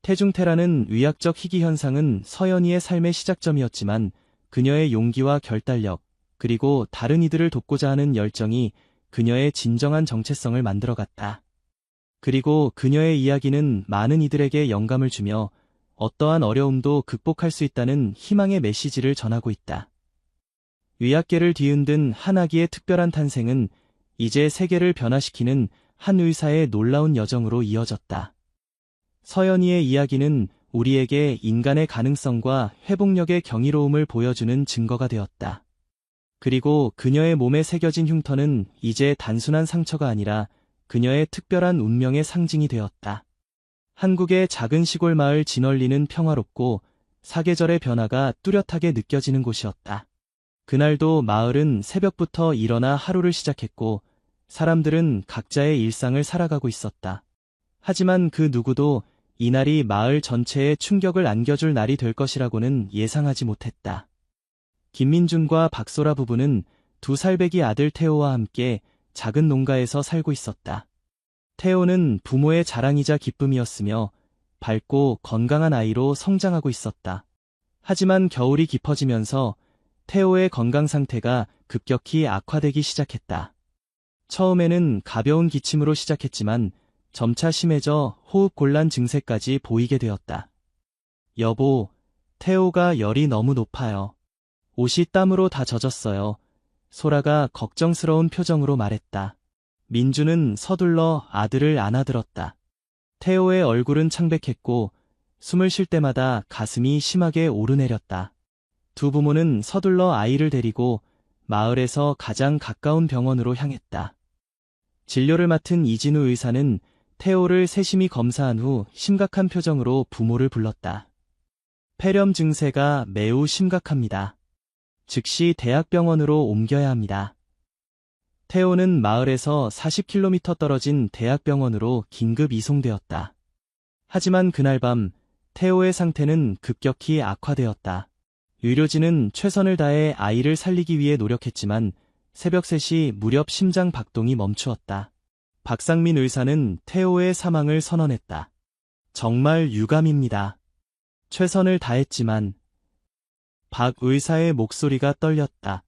태중태라는 의학적 희귀 현상은 서연이의 삶의 시작점이었지만 그녀의 용기와 결단력, 그리고 다른 이들을 돕고자 하는 열정이 그녀의 진정한 정체성을 만들어갔다. 그리고 그녀의 이야기는 많은 이들에게 영감을 주며 어떠한 어려움도 극복할 수 있다는 희망의 메시지를 전하고 있다. 의학계를 뒤흔든 한 아기의 특별한 탄생은 이제 세계를 변화시키는 한 의사의 놀라운 여정으로 이어졌다. 서연이의 이야기는 우리에게 인간의 가능성과 회복력의 경이로움을 보여주는 증거가 되었다. 그리고 그녀의 몸에 새겨진 흉터는 이제 단순한 상처가 아니라 그녀의 특별한 운명의 상징이 되었다. 한국의 작은 시골 마을 진월리는 평화롭고 사계절의 변화가 뚜렷하게 느껴지는 곳이었다. 그날도 마을은 새벽부터 일어나 하루를 시작했고 사람들은 각자의 일상을 살아가고 있었다. 하지만 그 누구도 이날이 마을 전체에 충격을 안겨줄 날이 될 것이라고는 예상하지 못했다. 김민준과 박소라 부부는 2살배기 아들 태호와 함께 작은 농가에서 살고 있었다. 태호는 부모의 자랑이자 기쁨이었으며 밝고 건강한 아이로 성장하고 있었다. 하지만 겨울이 깊어지면서 태호의 건강 상태가 급격히 악화되기 시작했다. 처음에는 가벼운 기침으로 시작했지만 점차 심해져 호흡곤란 증세까지 보이게 되었다. 여보, 태호가 열이 너무 높아요. 옷이 땀으로 다 젖었어요. 소라가 걱정스러운 표정으로 말했다. 민주는 서둘러 아들을 안아들었다. 태호의 얼굴은 창백했고 숨을 쉴 때마다 가슴이 심하게 오르내렸다. 두 부모는 서둘러 아이를 데리고 마을에서 가장 가까운 병원으로 향했다. 진료를 맡은 이진우 의사는 태호를 세심히 검사한 후 심각한 표정으로 부모를 불렀다. 폐렴 증세가 매우 심각합니다. 즉시 대학병원으로 옮겨야 합니다. 태호는 마을에서 40km 떨어진 대학병원으로 긴급 이송되었다. 하지만 그날 밤 태호의 상태는 급격히 악화되었다. 의료진은 최선을 다해 아이를 살리기 위해 노력했지만 새벽 3시 무렵 심장 박동이 멈추었다. 박상민 의사는 태호의 사망을 선언했다. 정말 유감입니다. 최선을 다했지만 박 의사의 목소리가 떨렸다.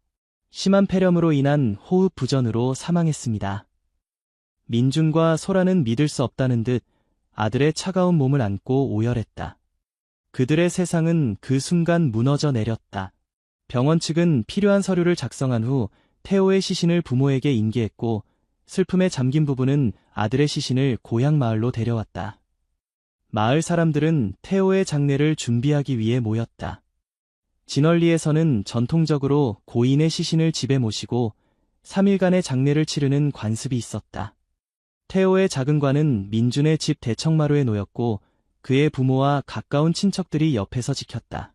심한 폐렴으로 인한 호흡 부전으로 사망했습니다. 민준과 소라는 믿을 수 없다는 듯 아들의 차가운 몸을 안고 오열했다. 그들의 세상은 그 순간 무너져 내렸다. 병원 측은 필요한 서류를 작성한 후 태호의 시신을 부모에게 인계했고 슬픔에 잠긴 부부는 아들의 시신을 고향 마을로 데려왔다. 마을 사람들은 태호의 장례를 준비하기 위해 모였다. 진월리에서는 전통적으로 고인의 시신을 집에 모시고 3일간의 장례를 치르는 관습이 있었다. 태호의 작은 관은 민준의 집 대청마루에 놓였고 그의 부모와 가까운 친척들이 옆에서 지켰다.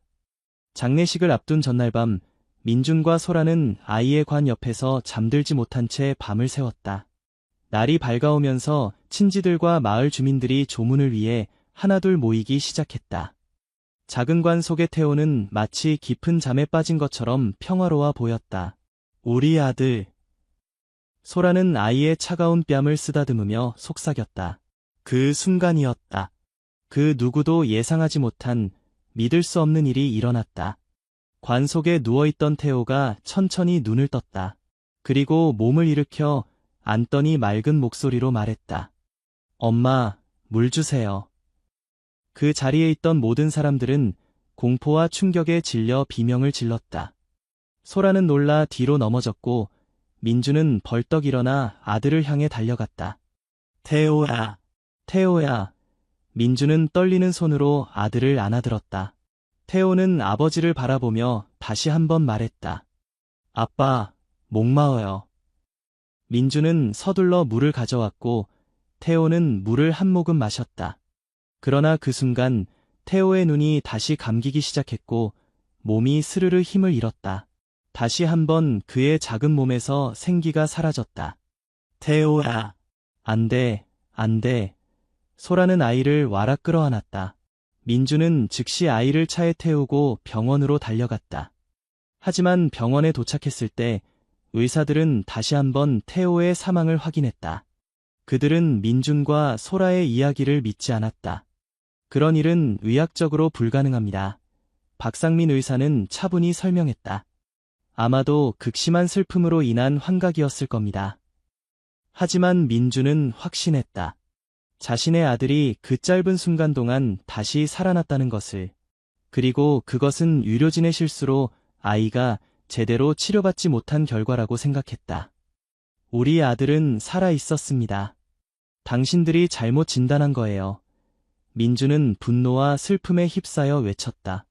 장례식을 앞둔 전날 밤 민준과 소라는 아이의 관 옆에서 잠들지 못한 채 밤을 새웠다. 날이 밝아오면서 친지들과 마을 주민들이 조문을 위해 하나둘 모이기 시작했다. 작은 관 속의 태호는 마치 깊은 잠에 빠진 것처럼 평화로워 보였다. 우리 아들. 소라는 아이의 차가운 뺨을 쓰다듬으며 속삭였다. 그 순간이었다. 그 누구도 예상하지 못한 믿을 수 없는 일이 일어났다. 관 속에 누워있던 태호가 천천히 눈을 떴다. 그리고 몸을 일으켜 앉더니 맑은 목소리로 말했다. 엄마, 물 주세요. 그 자리에 있던 모든 사람들은 공포와 충격에 질려 비명을 질렀다. 소라는 놀라 뒤로 넘어졌고 민주는 벌떡 일어나 아들을 향해 달려갔다. 태호야, 태호야. 민주는 떨리는 손으로 아들을 안아들었다. 태호는 아버지를 바라보며 다시 한번 말했다. 아빠, 목마워요. 민주는 서둘러 물을 가져왔고 태호는 물을 한 모금 마셨다. 그러나 그 순간 태호의 눈이 다시 감기기 시작했고 몸이 스르르 힘을 잃었다. 다시 한번 그의 작은 몸에서 생기가 사라졌다. 태호야. 안 돼, 안 돼. 소라는 아이를 와락 끌어안았다. 민주는 즉시 아이를 차에 태우고 병원으로 달려갔다. 하지만 병원에 도착했을 때 의사들은 다시 한번 태호의 사망을 확인했다. 그들은 민준과 소라의 이야기를 믿지 않았다. 그런 일은 의학적으로 불가능합니다. 박상민 의사는 차분히 설명했다. 아마도 극심한 슬픔으로 인한 환각이었을 겁니다. 하지만 민준은 확신했다. 자신의 아들이 그 짧은 순간 동안 다시 살아났다는 것을. 그리고 그것은 의료진의 실수로 아이가 제대로 치료받지 못한 결과라고 생각했다. 우리 아들은 살아 있었습니다. 당신들이 잘못 진단한 거예요. 민준은 분노와 슬픔에 휩싸여 외쳤다.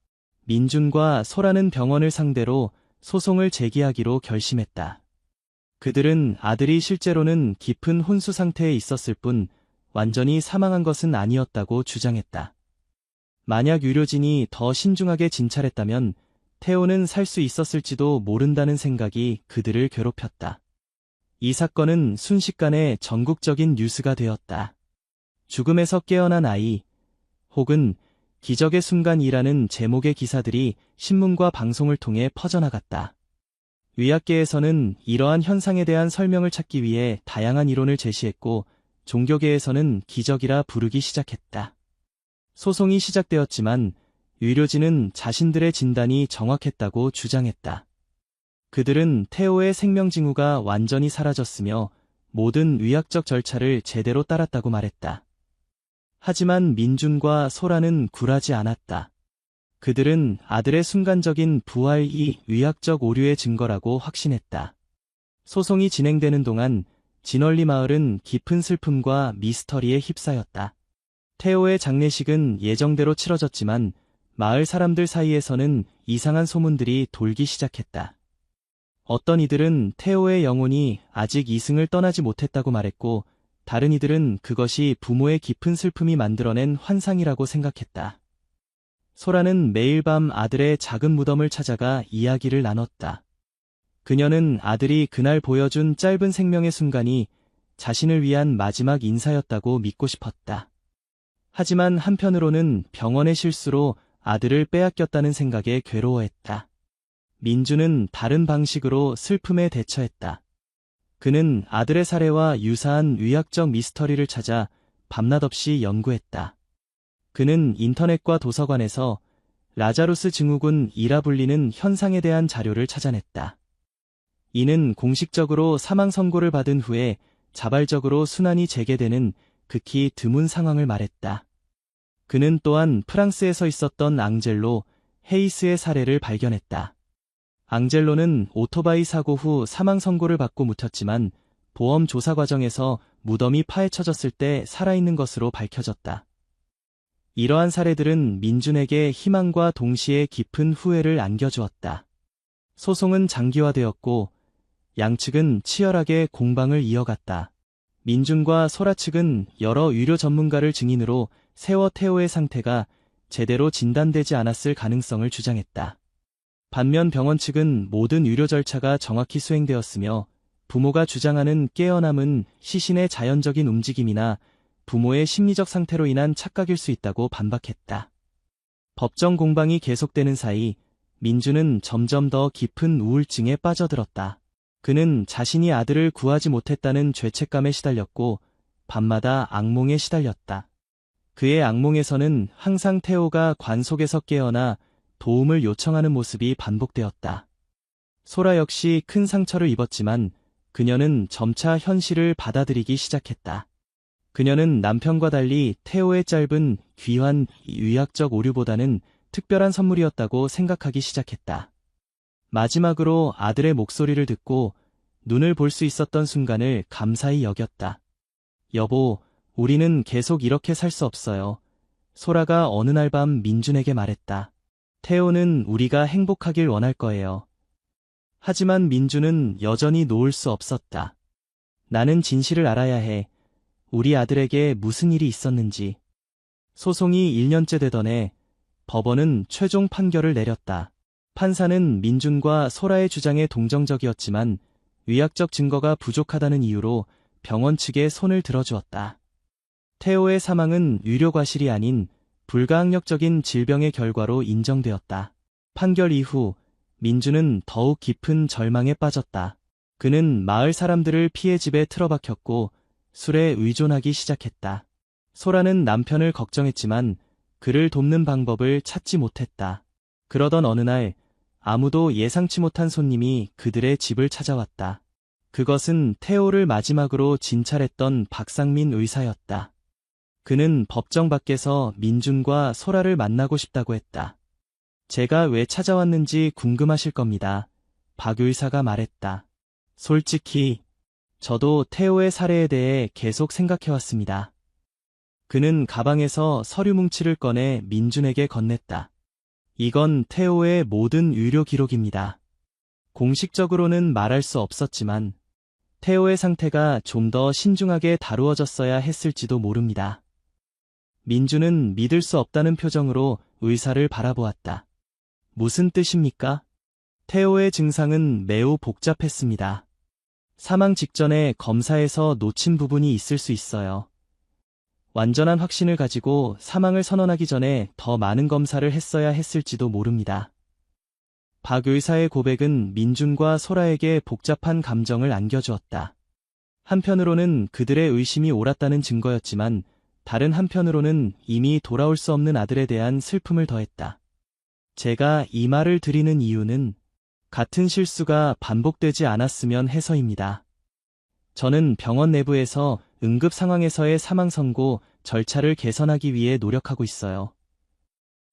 민준과 소라는 병원을 상대로 소송을 제기하기로 결심했다. 그들은 아들이 실제로는 깊은 혼수 상태에 있었을 뿐 완전히 사망한 것은 아니었다고 주장했다. 만약 의료진이 더 신중하게 진찰했다면 태호는 살 수 있었을지도 모른다는 생각이 그들을 괴롭혔다. 이 사건은 순식간에 전국적인 뉴스가 되었다. 죽음에서 깨어난 아이, 혹은 기적의 순간이라는 제목의 기사들이 신문과 방송을 통해 퍼져나갔다. 의학계에서는 이러한 현상에 대한 설명을 찾기 위해 다양한 이론을 제시했고, 종교계에서는 기적이라 부르기 시작했다. 소송이 시작되었지만 의료진은 자신들의 진단이 정확했다고 주장했다. 그들은 테오의 생명 징후가 완전히 사라졌으며 모든 의학적 절차를 제대로 따랐다고 말했다. 하지만 민준과 소라는 굴하지 않았다. 그들은 아들의 순간적인 부활이 의학적 오류의 증거라고 확신했다. 소송이 진행되는 동안 진월리 마을은 깊은 슬픔과 미스터리에 휩싸였다. 테오의 장례식은 예정대로 치러졌지만 마을 사람들 사이에서는 이상한 소문들이 돌기 시작했다. 어떤 이들은 테오의 영혼이 아직 이승을 떠나지 못했다고 말했고, 다른 이들은 그것이 부모의 깊은 슬픔이 만들어낸 환상이라고 생각했다. 소라는 매일 밤 아들의 작은 무덤을 찾아가 이야기를 나눴다. 그녀는 아들이 그날 보여준 짧은 생명의 순간이 자신을 위한 마지막 인사였다고 믿고 싶었다. 하지만 한편으로는 병원의 실수로 아들을 빼앗겼다는 생각에 괴로워했다. 민주는 다른 방식으로 슬픔에 대처했다. 그는 아들의 사례와 유사한 의학적 미스터리를 찾아 밤낮 없이 연구했다. 그는 인터넷과 도서관에서 라자루스 증후군이라 불리는 현상에 대한 자료를 찾아냈다. 이는 공식적으로 사망 선고를 받은 후에 자발적으로 순환이 재개되는 극히 드문 상황을 말했다. 그는 또한 프랑스에서 있었던 앙젤로 헤이스의 사례를 발견했다. 앙젤로는 오토바이 사고 후 사망 선고를 받고 묻혔지만 보험 조사 과정에서 무덤이 파헤쳐졌을 때 살아있는 것으로 밝혀졌다. 이러한 사례들은 민준에게 희망과 동시에 깊은 후회를 안겨주었다. 소송은 장기화되었고 양측은 치열하게 공방을 이어갔다. 민준과 소라 측은 여러 의료 전문가를 증인으로 세워 테오의 상태가 제대로 진단되지 않았을 가능성을 주장했다. 반면 병원 측은 모든 의료 절차가 정확히 수행되었으며 부모가 주장하는 깨어남은 시신의 자연적인 움직임이나 부모의 심리적 상태로 인한 착각일 수 있다고 반박했다. 법정 공방이 계속되는 사이 민주는 점점 더 깊은 우울증에 빠져들었다. 그는 자신이 아들을 구하지 못했다는 죄책감에 시달렸고 밤마다 악몽에 시달렸다. 그의 악몽에서는 항상 테오가 관 속에서 깨어나 도움을 요청하는 모습이 반복되었다. 소라 역시 큰 상처를 입었지만 그녀는 점차 현실을 받아들이기 시작했다. 그녀는 남편과 달리 테오의 짧은 귀환 의학적 오류보다는 특별한 선물이었다고 생각하기 시작했다. 마지막으로 아들의 목소리를 듣고 눈을 볼 수 있었던 순간을 감사히 여겼다. 여보, 우리는 계속 이렇게 살 수 없어요. 소라가 어느 날 밤 민준에게 말했다. 테오는 우리가 행복하길 원할 거예요. 하지만 민준은 여전히 놓을 수 없었다. 나는 진실을 알아야 해. 우리 아들에게 무슨 일이 있었는지. 소송이 1년째 되던 해 법원은 최종 판결을 내렸다. 판사는 민준과 소라의 주장에 동정적이었지만 의학적 증거가 부족하다는 이유로 병원 측에 손을 들어주었다. 테오의 사망은 의료 과실이 아닌 불가항력적인 질병의 결과로 인정되었다. 판결 이후 민준은 더욱 깊은 절망에 빠졌다. 그는 마을 사람들을 피해 집에 틀어박혔고 술에 의존하기 시작했다. 소라는 남편을 걱정했지만 그를 돕는 방법을 찾지 못했다. 그러던 어느 날 아무도 예상치 못한 손님이 그들의 집을 찾아왔다. 그것은 테오를 마지막으로 진찰했던 박상민 의사였다. 그는 법정 밖에서 민준과 소라를 만나고 싶다고 했다. 제가 왜 찾아왔는지 궁금하실 겁니다. 박 의사가 말했다. 솔직히 저도 테오의 사례에 대해 계속 생각해왔습니다. 그는 가방에서 서류 뭉치를 꺼내 민준에게 건넸다. 이건 테오의 모든 의료 기록입니다. 공식적으로는 말할 수 없었지만 테오의 상태가 좀 더 신중하게 다루어졌어야 했을지도 모릅니다. 민준은 믿을 수 없다는 표정으로 의사를 바라보았다. 무슨 뜻입니까? 테오의 증상은 매우 복잡했습니다. 사망 직전에 검사에서 놓친 부분이 있을 수 있어요. 완전한 확신을 가지고 사망을 선언하기 전에 더 많은 검사를 했어야 했을지도 모릅니다. 박 의사의 고백은 민준과 소라에게 복잡한 감정을 안겨주었다. 한편으로는 그들의 의심이 옳았다는 증거였지만 다른 한편으로는 이미 돌아올 수 없는 아들에 대한 슬픔을 더했다. 제가 이 말을 드리는 이유는 같은 실수가 반복되지 않았으면 해서입니다. 저는 병원 내부에서 응급 상황에서의 사망 선고 절차를 개선하기 위해 노력하고 있어요.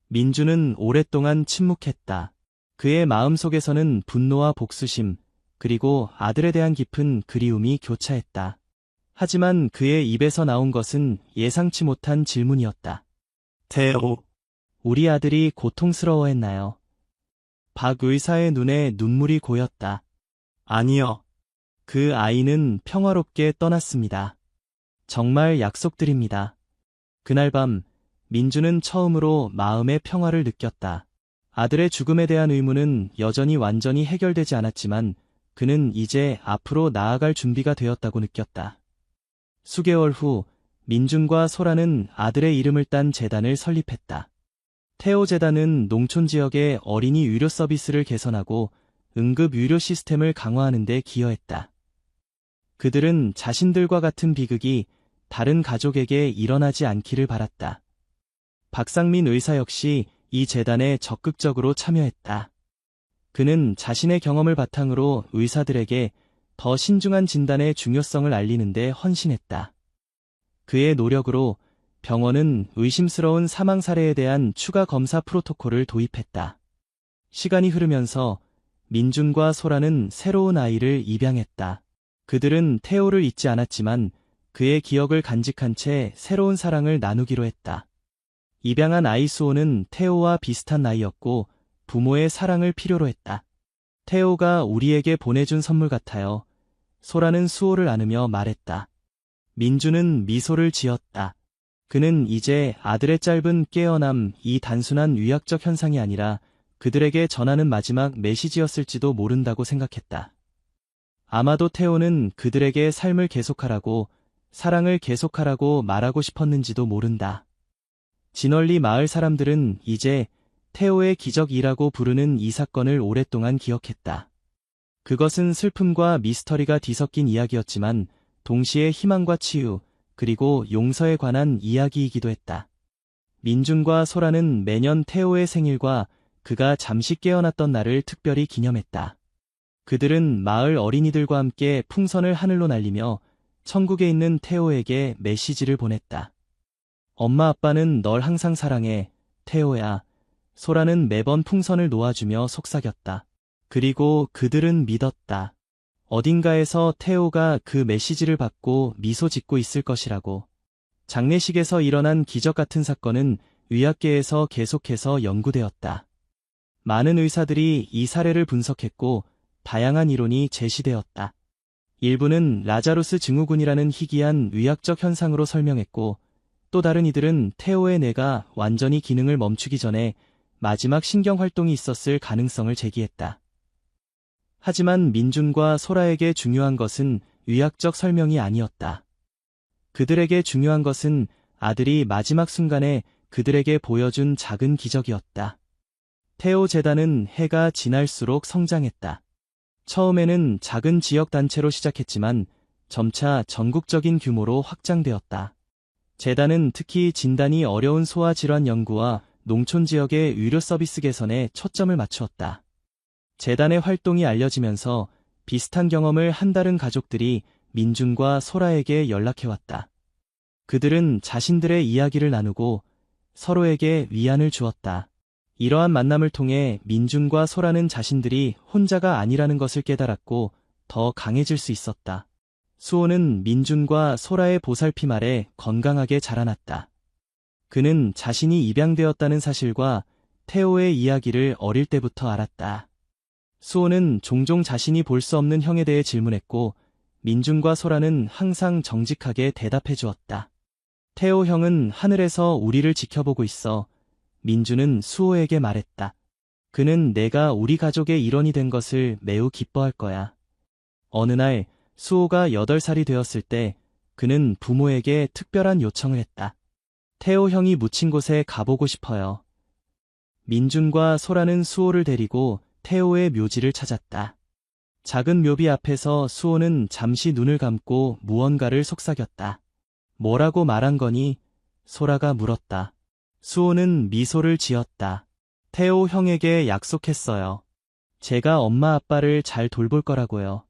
민주는 오랫동안 침묵했다. 그의 마음속에서는 분노와 복수심, 그리고 아들에 대한 깊은 그리움이 교차했다. 하지만 그의 입에서 나온 것은 예상치 못한 질문이었다. 태호, 우리 아들이 고통스러워했나요? 박 의사의 눈에 눈물이 고였다. 아니요. 그 아이는 평화롭게 떠났습니다. 정말 약속드립니다. 그날 밤, 민주는 처음으로 마음의 평화를 느꼈다. 아들의 죽음에 대한 의문은 여전히 완전히 해결되지 않았지만 그는 이제 앞으로 나아갈 준비가 되었다고 느꼈다. 수개월 후, 민준과 소라는 아들의 이름을 딴 재단을 설립했다. 태호 재단은 농촌 지역의 어린이 의료 서비스를 개선하고 응급 의료 시스템을 강화하는 데 기여했다. 그들은 자신들과 같은 비극이 다른 가족에게 일어나지 않기를 바랐다. 박상민 의사 역시 이 재단에 적극적으로 참여했다. 그는 자신의 경험을 바탕으로 의사들에게 더 신중한 진단의 중요성을 알리는 데 헌신했다. 그의 노력으로 병원은 의심스러운 사망 사례에 대한 추가 검사 프로토콜을 도입했다. 시간이 흐르면서 민준과 소라는 새로운 아이를 입양했다. 그들은 태호를 잊지 않았지만 그의 기억을 간직한 채 새로운 사랑을 나누기로 했다. 입양한 아이 수호는 태호와 비슷한 나이였고 부모의 사랑을 필요로 했다. 태호가 우리에게 보내준 선물 같아요. 소라는 수호를 안으며 말했다. 민주는 미소를 지었다. 그는 이제 아들의 짧은 깨어남이 단순한 의학적 현상이 아니라 그들에게 전하는 마지막 메시지였을지도 모른다고 생각했다. 아마도 태호는 그들에게 삶을 계속하라고, 사랑을 계속하라고 말하고 싶었는지도 모른다. 진월리 마을 사람들은 이제 태호의 기적이라고 부르는 이 사건을 오랫동안 기억했다. 그것은 슬픔과 미스터리가 뒤섞인 이야기였지만 동시에 희망과 치유, 그리고 용서에 관한 이야기이기도 했다. 민준과 소라는 매년 태호의 생일과 그가 잠시 깨어났던 날을 특별히 기념했다. 그들은 마을 어린이들과 함께 풍선을 하늘로 날리며 천국에 있는 태호에게 메시지를 보냈다. 엄마 아빠는 널 항상 사랑해, 태호야. 소라는 매번 풍선을 놓아주며 속삭였다. 그리고 그들은 믿었다. 어딘가에서 태호가 그 메시지를 받고 미소 짓고 있을 것이라고. 장례식에서 일어난 기적 같은 사건은 의학계에서 계속해서 연구되었다. 많은 의사들이 이 사례를 분석했고 다양한 이론이 제시되었다. 일부는 라자루스 증후군이라는 희귀한 의학적 현상으로 설명했고 또 다른 이들은 태호의 뇌가 완전히 기능을 멈추기 전에 마지막 신경 활동이 있었을 가능성을 제기했다. 하지만 민준과 소라에게 중요한 것은 의학적 설명이 아니었다. 그들에게 중요한 것은 아들이 마지막 순간에 그들에게 보여준 작은 기적이었다. 태호 재단은 해가 지날수록 성장했다. 처음에는 작은 지역 단체로 시작했지만 점차 전국적인 규모로 확장되었다. 재단은 특히 진단이 어려운 소아 질환 연구와 농촌 지역의 의료 서비스 개선에 초점을 맞추었다. 재단의 활동이 알려지면서 비슷한 경험을 한다른 가족들이 민준과 소라에게 연락해왔다. 그들은 자신들의 이야기를 나누고 서로에게 위안을 주었다. 이러한 만남을 통해 민준과 소라는 자신들이 혼자가 아니라는 것을 깨달았고 더 강해질 수 있었다. 수호는 민준과 소라의 보살핌 아래 건강하게 자라났다. 그는 자신이 입양되었다는 사실과 태호의 이야기를 어릴 때부터 알았다. 수호는 종종 자신이 볼 수 없는 형에 대해 질문했고 민준과 소라는 항상 정직하게 대답해 주었다. 태호 형은 하늘에서 우리를 지켜보고 있어. 민준은 수호에게 말했다. 그는 내가 우리 가족의 일원이 된 것을 매우 기뻐할 거야. 어느 날 수호가 8살이 되었을 때 그는 부모에게 특별한 요청을 했다. 태호 형이 묻힌 곳에 가보고 싶어요. 민준과 소라는 수호를 데리고 태호의 묘지를 찾았다. 작은 묘비 앞에서 수호는 잠시 눈을 감고 무언가를 속삭였다. 뭐라고 말한 거니? 소라가 물었다. 수호는 미소를 지었다. 태호 형에게 약속했어요. 제가 엄마 아빠를 잘 돌볼 거라고요.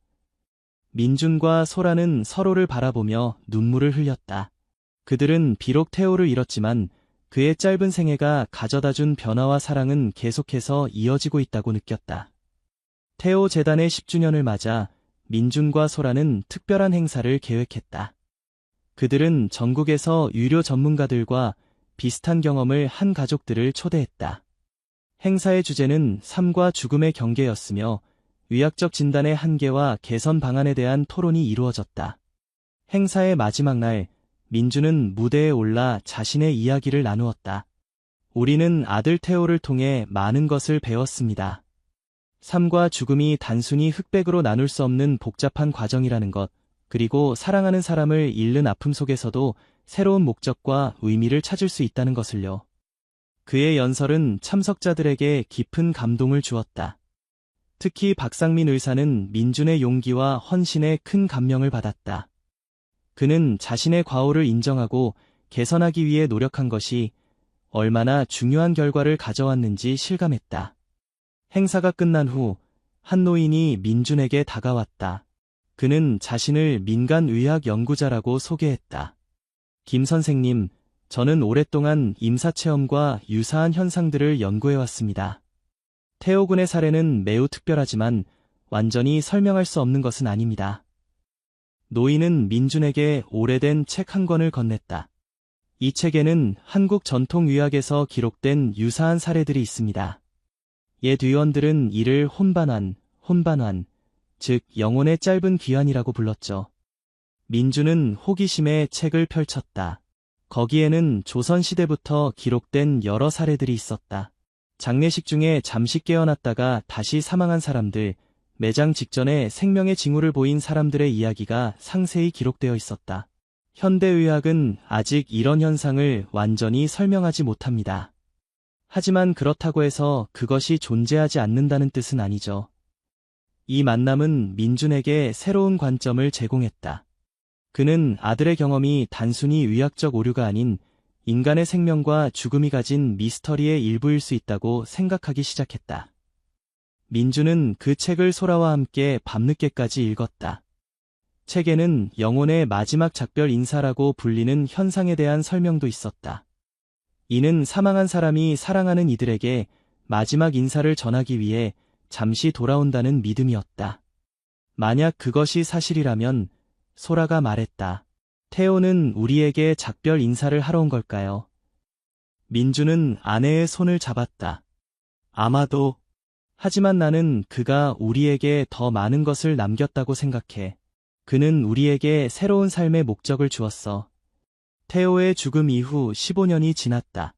민준과 소라는 서로를 바라보며 눈물을 흘렸다. 그들은 비록 태호를 잃었지만 그의 짧은 생애가 가져다준 변화와 사랑은 계속해서 이어지고 있다고 느꼈다. 태호 재단의 10주년을 맞아 민준과 소라는 특별한 행사를 계획했다. 그들은 전국에서 유료 전문가들과 비슷한 경험을 한 가족들을 초대했다. 행사의 주제는 삶과 죽음의 경계였으며 의학적 진단의 한계와 개선 방안에 대한 토론이 이루어졌다. 행사의 마지막 날, 민주는 무대에 올라 자신의 이야기를 나누었다. 우리는 아들 태호를 통해 많은 것을 배웠습니다. 삶과 죽음이 단순히 흑백으로 나눌 수 없는 복잡한 과정이라는 것, 그리고 사랑하는 사람을 잃는 아픔 속에서도 새로운 목적과 의미를 찾을 수 있다는 것을요. 그의 연설은 참석자들에게 깊은 감동을 주었다. 특히 박상민 의사는 민준의 용기와 헌신에 큰 감명을 받았다. 그는 자신의 과오를 인정하고 개선하기 위해 노력한 것이 얼마나 중요한 결과를 가져왔는지 실감했다. 행사가 끝난 후 한 노인이 민준에게 다가왔다. 그는 자신을 민간의학 연구자라고 소개했다. 김 선생님, 저는 오랫동안 임사체험과 유사한 현상들을 연구해왔습니다. 태호 군의 사례는 매우 특별하지만 완전히 설명할 수 없는 것은 아닙니다. 노인은 민준에게 오래된 책 한 권을 건넸다. 이 책에는 한국 전통의학에서 기록된 유사한 사례들이 있습니다. 옛 의원들은 이를 혼반환, 즉 영혼의 짧은 귀환이라고 불렀죠. 민준은 호기심에 책을 펼쳤다. 거기에는 조선시대부터 기록된 여러 사례들이 있었다. 장례식 중에 잠시 깨어났다가 다시 사망한 사람들, 매장 직전에 생명의 징후를 보인 사람들의 이야기가 상세히 기록되어 있었다. 현대의학은 아직 이런 현상을 완전히 설명하지 못합니다. 하지만 그렇다고 해서 그것이 존재하지 않는다는 뜻은 아니죠. 이 만남은 민준에게 새로운 관점을 제공했다. 그는 아들의 경험이 단순히 의학적 오류가 아닌 인간의 생명과 죽음이 가진 미스터리의 일부일 수 있다고 생각하기 시작했다. 민준은 그 책을 소라와 함께 밤늦게까지 읽었다. 책에는 영혼의 마지막 작별 인사라고 불리는 현상에 대한 설명도 있었다. 이는 사망한 사람이 사랑하는 이들에게 마지막 인사를 전하기 위해 잠시 돌아온다는 믿음이었다. 만약 그것이 사실이라면 소라가 말했다. 태호는 우리에게 작별 인사를 하러 온 걸까요? 민준은 아내의 손을 잡았다. 아마도. 하지만 나는 그가 우리에게 더 많은 것을 남겼다고 생각해. 그는 우리에게 새로운 삶의 목적을 주었어. 태호의 죽음 이후 15년이 지났다.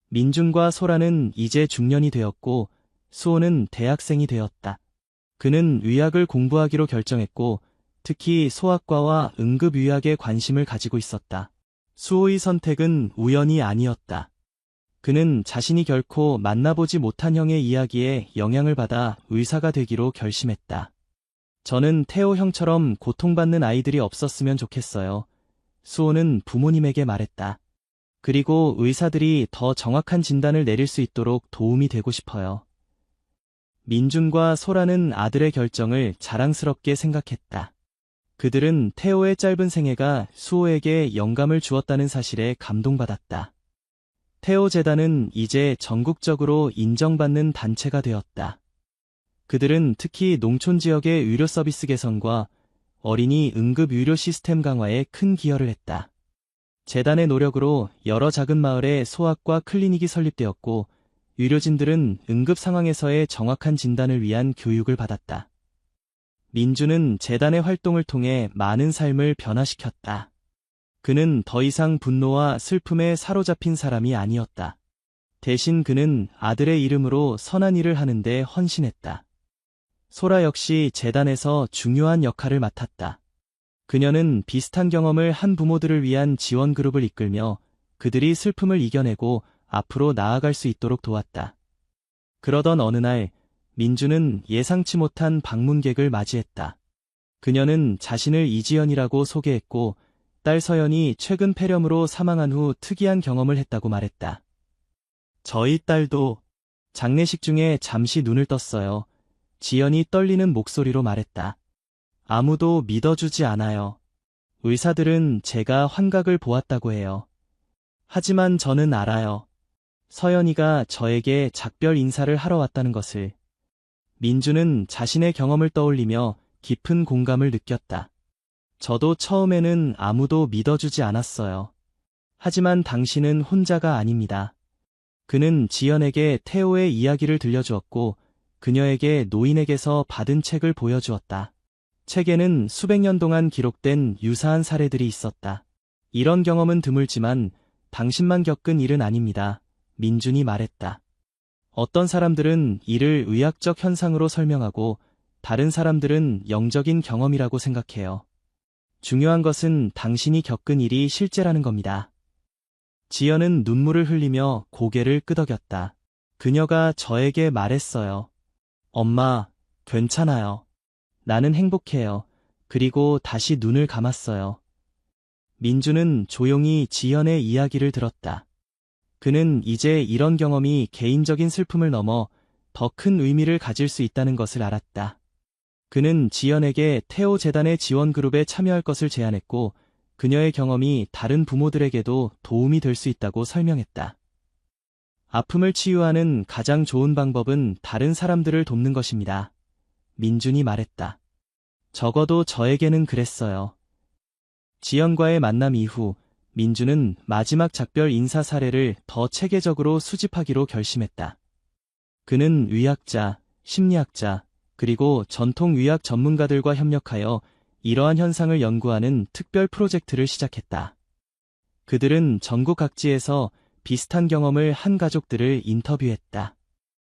민준과 소라는 이제 중년이 되었고 수호는 대학생이 되었다. 그는 의학을 공부하기로 결정했고 특히 소아과와 응급의학에 관심을 가지고 있었다. 수호의 선택은 우연이 아니었다. 그는 자신이 결코 만나보지 못한 형의 이야기에 영향을 받아 의사가 되기로 결심했다. 저는 태호 형처럼 고통받는 아이들이 없었으면 좋겠어요. 수호는 부모님에게 말했다. 그리고 의사들이 더 정확한 진단을 내릴 수 있도록 도움이 되고 싶어요. 민준과 소라는 아들의 결정을 자랑스럽게 생각했다. 그들은 태호의 짧은 생애가 수호에게 영감을 주었다는 사실에 감동받았다. 태호 재단은 이제 전국적으로 인정받는 단체가 되었다. 그들은 특히 농촌 지역의 의료 서비스 개선과 어린이 응급 의료 시스템 강화에 큰 기여를 했다. 재단의 노력으로 여러 작은 마을에 소아과 클리닉이 설립되었고 의료진들은 응급 상황에서의 정확한 진단을 위한 교육을 받았다. 민주는 재단의 활동을 통해 많은 삶을 변화시켰다. 그는 더 이상 분노와 슬픔에 사로잡힌 사람이 아니었다. 대신 그는 아들의 이름으로 선한 일을 하는데 헌신했다. 소라 역시 재단에서 중요한 역할을 맡았다. 그녀는 비슷한 경험을 한 부모들을 위한 지원 그룹을 이끌며 그들이 슬픔을 이겨내고 앞으로 나아갈 수 있도록 도왔다. 그러던 어느 날, 민주는 예상치 못한 방문객을 맞이했다. 그녀는 자신을 이지연이라고 소개했고, 딸 서연이 최근 폐렴으로 사망한 후 특이한 경험을 했다고 말했다. 저희 딸도 장례식 중에 잠시 눈을 떴어요. 지연이 떨리는 목소리로 말했다. 아무도 믿어주지 않아요. 의사들은 제가 환각을 보았다고 해요. 하지만 저는 알아요. 서연이가 저에게 작별 인사를 하러 왔다는 것을. 민주는 자신의 경험을 떠올리며 깊은 공감을 느꼈다. 저도 처음에는 아무도 믿어주지 않았어요. 하지만 당신은 혼자가 아닙니다. 그는 지연에게 태호의 이야기를 들려주었고 그녀에게 노인에게서 받은 책을 보여주었다. 책에는 수백 년 동안 기록된 유사한 사례들이 있었다. 이런 경험은 드물지만 당신만 겪은 일은 아닙니다. 민준이 말했다. 어떤 사람들은 이를 의학적 현상으로 설명하고 다른 사람들은 영적인 경험이라고 생각해요. 중요한 것은 당신이 겪은 일이 실제라는 겁니다. 지연은 눈물을 흘리며 고개를 끄덕였다. 그녀가 저에게 말했어요. 엄마, 괜찮아요. 나는 행복해요. 그리고 다시 눈을 감았어요. 민주는 조용히 지연의 이야기를 들었다. 그는 이제 이런 경험이 개인적인 슬픔을 넘어 더 큰 의미를 가질 수 있다는 것을 알았다. 그는 지연에게 태호 재단의 지원 그룹에 참여할 것을 제안했고 그녀의 경험이 다른 부모들에게도 도움이 될 수 있다고 설명했다. 아픔을 치유하는 가장 좋은 방법은 다른 사람들을 돕는 것입니다. 민준이 말했다. 적어도 저에게는 그랬어요. 지연과의 만남 이후 민주는 마지막 작별 인사 사례를 더 체계적으로 수집하기로 결심했다. 그는 의학자, 심리학자, 그리고 전통의학 전문가들과 협력하여 이러한 현상을 연구하는 특별 프로젝트를 시작했다. 그들은 전국 각지에서 비슷한 경험을 한 가족들을 인터뷰했다.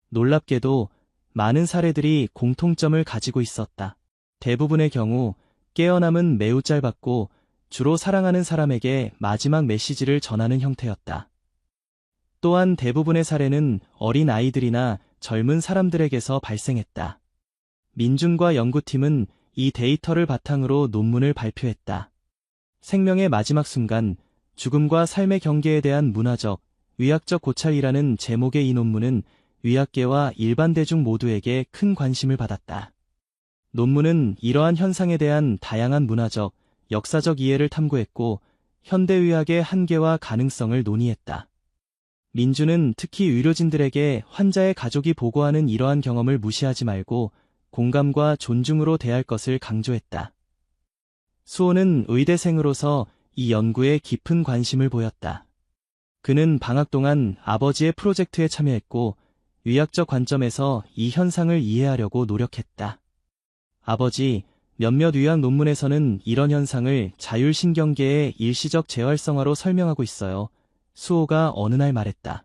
놀랍게도 많은 사례들이 공통점을 가지고 있었다. 대부분의 경우 깨어남은 매우 짧았고 주로 사랑하는 사람에게 마지막 메시지를 전하는 형태였다. 또한 대부분의 사례는 어린 아이들이나 젊은 사람들에게서 발생했다. 민준과 연구팀은 이 데이터를 바탕으로 논문을 발표했다. 생명의 마지막 순간, 죽음과 삶의 경계에 대한 문화적, 의학적 고찰이라는 제목의 이 논문은 의학계와 일반 대중 모두에게 큰 관심을 받았다. 논문은 이러한 현상에 대한 다양한 문화적, 역사적 이해를 탐구했고 현대의학의 한계와 가능성을 논의했다. 민주는 특히 의료진들에게 환자의 가족이 보고하는 이러한 경험을 무시하지 말고 공감과 존중으로 대할 것을 강조했다. 수호는 의대생으로서 이 연구에 깊은 관심을 보였다. 그는 방학 동안 아버지의 프로젝트에 참여했고 의학적 관점에서 이 현상을 이해하려고 노력했다. 아버지, 몇몇 의학 논문에서는 이런 현상을 자율신경계의 일시적 재활성화로 설명하고 있어요. 수호가 어느 날 말했다.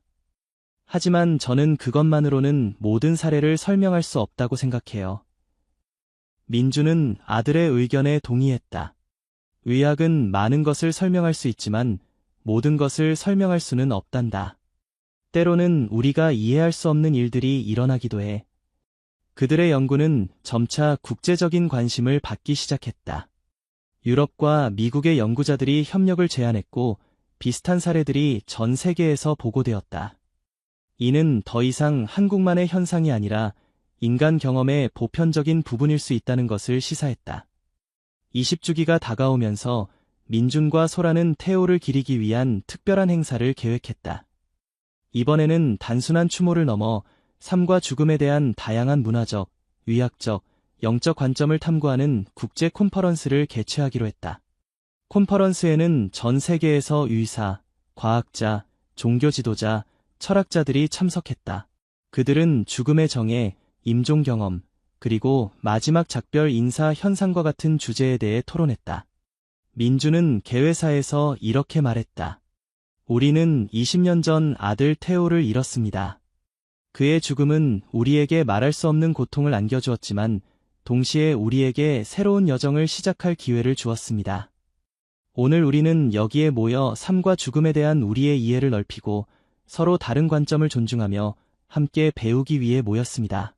하지만 저는 그것만으로는 모든 사례를 설명할 수 없다고 생각해요. 민주는 아들의 의견에 동의했다. 의학은 많은 것을 설명할 수 있지만 모든 것을 설명할 수는 없단다. 때로는 우리가 이해할 수 없는 일들이 일어나기도 해. 그들의 연구는 점차 국제적인 관심을 받기 시작했다. 유럽과 미국의 연구자들이 협력을 제안했고 비슷한 사례들이 전 세계에서 보고되었다. 이는 더 이상 한국만의 현상이 아니라 인간 경험의 보편적인 부분일 수 있다는 것을 시사했다. 20주기가 다가오면서 민준과 소라는 태호를 기리기 위한 특별한 행사를 계획했다. 이번에는 단순한 추모를 넘어 삶과 죽음에 대한 다양한 문화적, 의학적, 영적 관점을 탐구하는 국제 콘퍼런스를 개최하기로 했다. 콘퍼런스에는 전 세계에서 의사, 과학자, 종교 지도자, 철학자들이 참석했다. 그들은 죽음의 정의, 임종 경험, 그리고 마지막 작별 인사 현상과 같은 주제에 대해 토론했다. 민주는 개회사에서 이렇게 말했다. 우리는 20년 전 아들 태호를 잃었습니다. 그의 죽음은 우리에게 말할 수 없는 고통을 안겨주었지만 동시에 우리에게 새로운 여정을 시작할 기회를 주었습니다. 오늘 우리는 여기에 모여 삶과 죽음에 대한 우리의 이해를 넓히고 서로 다른 관점을 존중하며 함께 배우기 위해 모였습니다.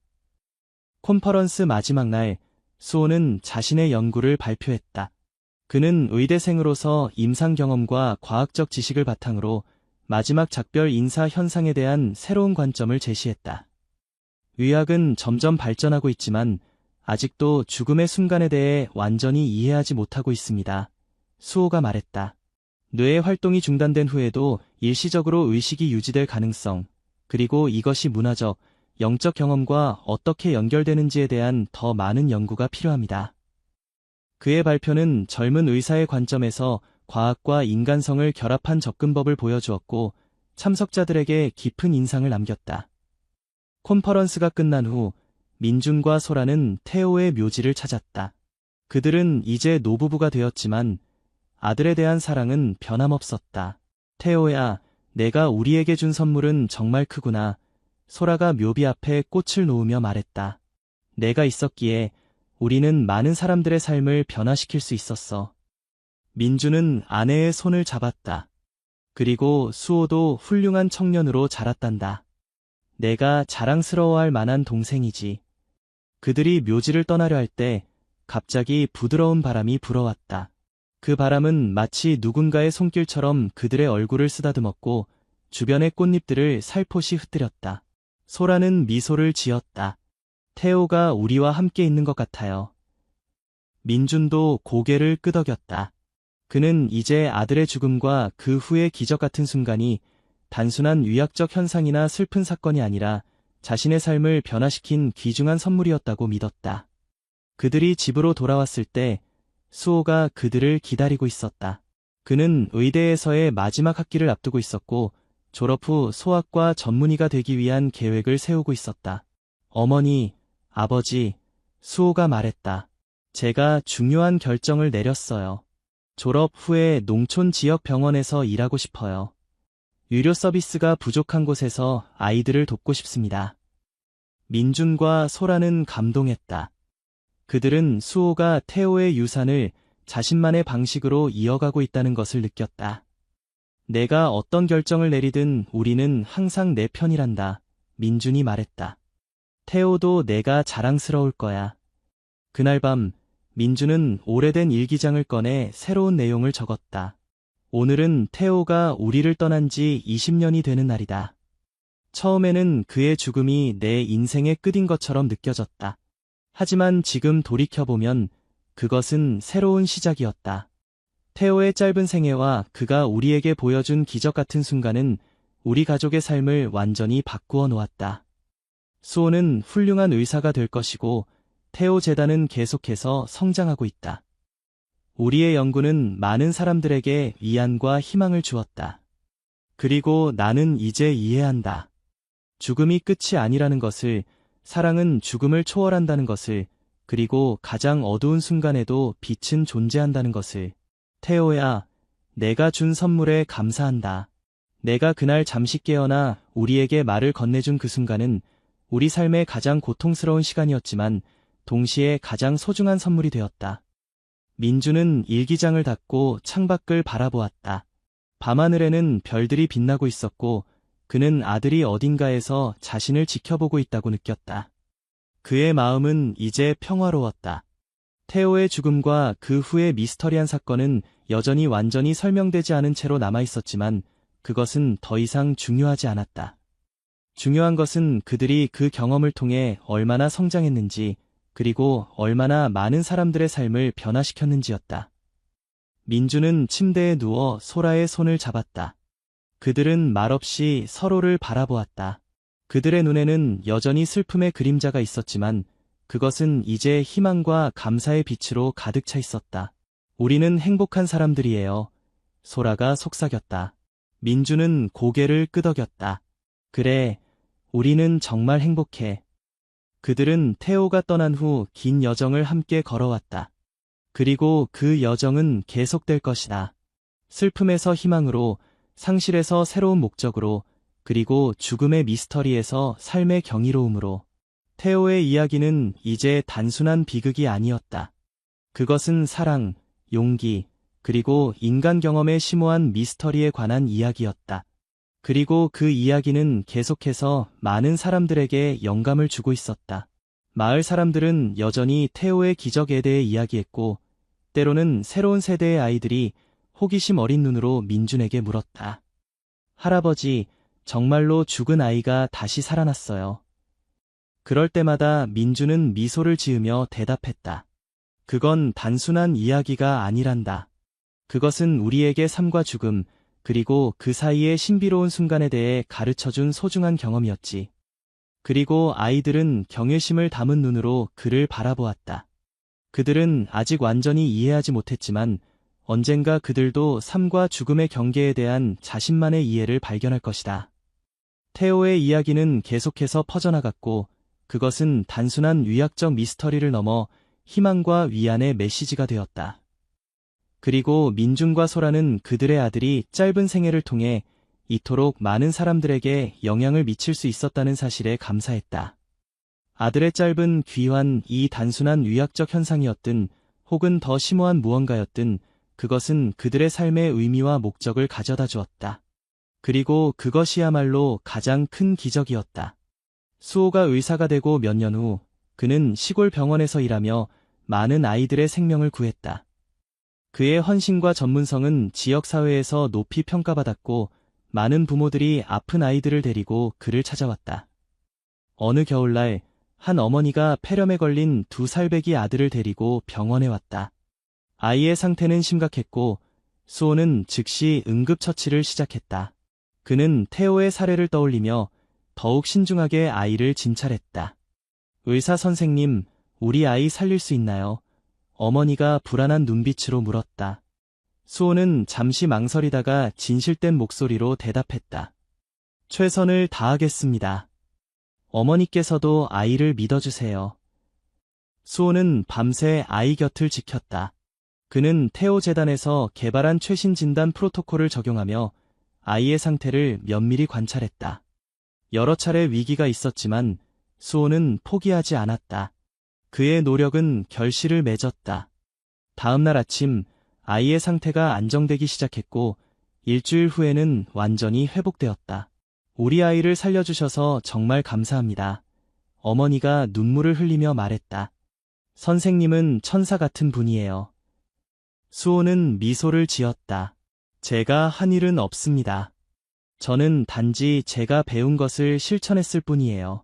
콘퍼런스 마지막 날, 수호는 자신의 연구를 발표했다. 그는 의대생으로서 임상 경험과 과학적 지식을 바탕으로 마지막 작별 인사 현상에 대한 새로운 관점을 제시했다. 의학은 점점 발전하고 있지만 아직도 죽음의 순간에 대해 완전히 이해하지 못하고 있습니다. 수호가 말했다. 뇌의 활동이 중단된 후에도 일시적으로 의식이 유지될 가능성, 그리고 이것이 문화적, 영적 경험과 어떻게 연결되는지에 대한 더 많은 연구가 필요합니다. 그의 발표는 젊은 의사의 관점에서 과학과 인간성을 결합한 접근법을 보여주었고 참석자들에게 깊은 인상을 남겼다. 콘퍼런스가 끝난 후 민준과 소라는 태호의 묘지를 찾았다. 그들은 이제 노부부가 되었지만 아들에 대한 사랑은 변함없었다. 태호야, 내가 우리에게 준 선물은 정말 크구나. 소라가 묘비 앞에 꽃을 놓으며 말했다. 내가 있었기에 우리는 많은 사람들의 삶을 변화시킬 수 있었어. 민주는 아내의 손을 잡았다. 그리고 수호도 훌륭한 청년으로 자랐단다. 내가 자랑스러워할 만한 동생이지. 그들이 묘지를 떠나려 할 때 갑자기 부드러운 바람이 불어왔다. 그 바람은 마치 누군가의 손길처럼 그들의 얼굴을 쓰다듬었고 주변의 꽃잎들을 살포시 흩뜨렸다. 소라는 미소를 지었다. 태호가 우리와 함께 있는 것 같아요. 민준도 고개를 끄덕였다. 그는 이제 아들의 죽음과 그 후의 기적 같은 순간이 단순한 의학적 현상이나 슬픈 사건이 아니라 자신의 삶을 변화시킨 귀중한 선물이었다고 믿었다. 그들이 집으로 돌아왔을 때 수호가 그들을 기다리고 있었다. 그는 의대에서의 마지막 학기를 앞두고 있었고 졸업 후 소아과 전문의가 되기 위한 계획을 세우고 있었다. 어머니, 아버지, 수호가 말했다. 제가 중요한 결정을 내렸어요. 졸업 후에 농촌 지역 병원에서 일하고 싶어요. 의료 서비스가 부족한 곳에서 아이들을 돕고 싶습니다. 민준과 소라는 감동했다. 그들은 수호가 태호의 유산을 자신만의 방식으로 이어가고 있다는 것을 느꼈다. 내가 어떤 결정을 내리든 우리는 항상 내 편이란다. 민준이 말했다. 태호도 내가 자랑스러울 거야. 그날 밤 민준은 오래된 일기장을 꺼내 새로운 내용을 적었다. 오늘은 태호가 우리를 떠난 지 20년이 되는 날이다. 처음에는 그의 죽음이 내 인생의 끝인 것처럼 느껴졌다. 하지만 지금 돌이켜보면 그것은 새로운 시작이었다. 태호의 짧은 생애와 그가 우리에게 보여준 기적 같은 순간은 우리 가족의 삶을 완전히 바꾸어 놓았다. 수호는 훌륭한 의사가 될 것이고 태호 재단은 계속해서 성장하고 있다. 우리의 연구는 많은 사람들에게 위안과 희망을 주었다. 그리고 나는 이제 이해한다. 죽음이 끝이 아니라는 것을, 사랑은 죽음을 초월한다는 것을, 그리고 가장 어두운 순간에도 빛은 존재한다는 것을. 태호야, 내가 준 선물에 감사한다. 내가 그날 잠시 깨어나 우리에게 말을 건네준 그 순간은 우리 삶의 가장 고통스러운 시간이었지만 동시에 가장 소중한 선물이 되었다. 민주는 일기장을 닫고 창밖을 바라보았다. 밤하늘에는 별들이 빛나고 있었고 그는 아들이 어딘가에서 자신을 지켜보고 있다고 느꼈다. 그의 마음은 이제 평화로웠다. 태호의 죽음과 그 후의 미스터리한 사건은 여전히 완전히 설명되지 않은 채로 남아있었지만 그것은 더 이상 중요하지 않았다. 중요한 것은 그들이 그 경험을 통해 얼마나 성장했는지 그리고 얼마나 많은 사람들의 삶을 변화시켰는지였다. 민주는 침대에 누워 소라의 손을 잡았다. 그들은 말없이 서로를 바라보았다. 그들의 눈에는 여전히 슬픔의 그림자가 있었지만 그것은 이제 희망과 감사의 빛으로 가득 차 있었다. 우리는 행복한 사람들이에요. 소라가 속삭였다. 민주는 고개를 끄덕였다. 그래, 우리는 정말 행복해. 그들은 태호가 떠난 후 긴 여정을 함께 걸어왔다. 그리고 그 여정은 계속될 것이다. 슬픔에서 희망으로, 상실에서 새로운 목적으로, 그리고 죽음의 미스터리에서 삶의 경이로움으로. 테오의 이야기는 이제 단순한 비극이 아니었다. 그것은 사랑, 용기, 그리고 인간 경험의 심오한 미스터리에 관한 이야기였다. 그리고 그 이야기는 계속해서 많은 사람들에게 영감을 주고 있었다. 마을 사람들은 여전히 테오의 기적에 대해 이야기했고, 때로는 새로운 세대의 아이들이 호기심 어린 눈으로 민준에게 물었다. 할아버지, 정말로 죽은 아이가 다시 살아났어요. 그럴 때마다 민준은 미소를 지으며 대답했다. 그건 단순한 이야기가 아니란다. 그것은 우리에게 삶과 죽음, 그리고 그 사이의 신비로운 순간에 대해 가르쳐준 소중한 경험이었지. 그리고 아이들은 경외심을 담은 눈으로 그를 바라보았다. 그들은 아직 완전히 이해하지 못했지만 언젠가 그들도 삶과 죽음의 경계에 대한 자신만의 이해를 발견할 것이다. 테오의 이야기는 계속해서 퍼져나갔고 그것은 단순한 의학적 미스터리를 넘어 희망과 위안의 메시지가 되었다. 그리고 민준과 소라는 그들의 아들이 짧은 생애를 통해 이토록 많은 사람들에게 영향을 미칠 수 있었다는 사실에 감사했다. 아들의 짧은 귀환이 단순한 의학적 현상이었든 혹은 더 심오한 무언가였든 그것은 그들의 삶의 의미와 목적을 가져다 주었다. 그리고 그것이야말로 가장 큰 기적이었다. 수호가 의사가 되고 몇 년 후 그는 시골 병원에서 일하며 많은 아이들의 생명을 구했다. 그의 헌신과 전문성은 지역사회에서 높이 평가받았고 많은 부모들이 아픈 아이들을 데리고 그를 찾아왔다. 어느 겨울날 한 어머니가 폐렴에 걸린 2살배기 아들을 데리고 병원에 왔다. 아이의 상태는 심각했고 수호는 즉시 응급처치를 시작했다. 그는 테오의 사례를 떠올리며 더욱 신중하게 아이를 진찰했다. 의사 선생님, 우리 아이 살릴 수 있나요? 어머니가 불안한 눈빛으로 물었다. 수호는 잠시 망설이다가 진실된 목소리로 대답했다. 최선을 다하겠습니다. 어머니께서도 아이를 믿어주세요. 수호는 밤새 아이 곁을 지켰다. 그는 테오 재단에서 개발한 최신 진단 프로토콜을 적용하며 아이의 상태를 면밀히 관찰했다. 여러 차례 위기가 있었지만 수호는 포기하지 않았다. 그의 노력은 결실을 맺었다. 다음 날 아침 아이의 상태가 안정되기 시작했고 일주일 후에는 완전히 회복되었다. 우리 아이를 살려주셔서 정말 감사합니다. 어머니가 눈물을 흘리며 말했다. 선생님은 천사 같은 분이에요. 수호는 미소를 지었다. 제가 한 일은 없습니다. 저는 단지 제가 배운 것을 실천했을 뿐이에요.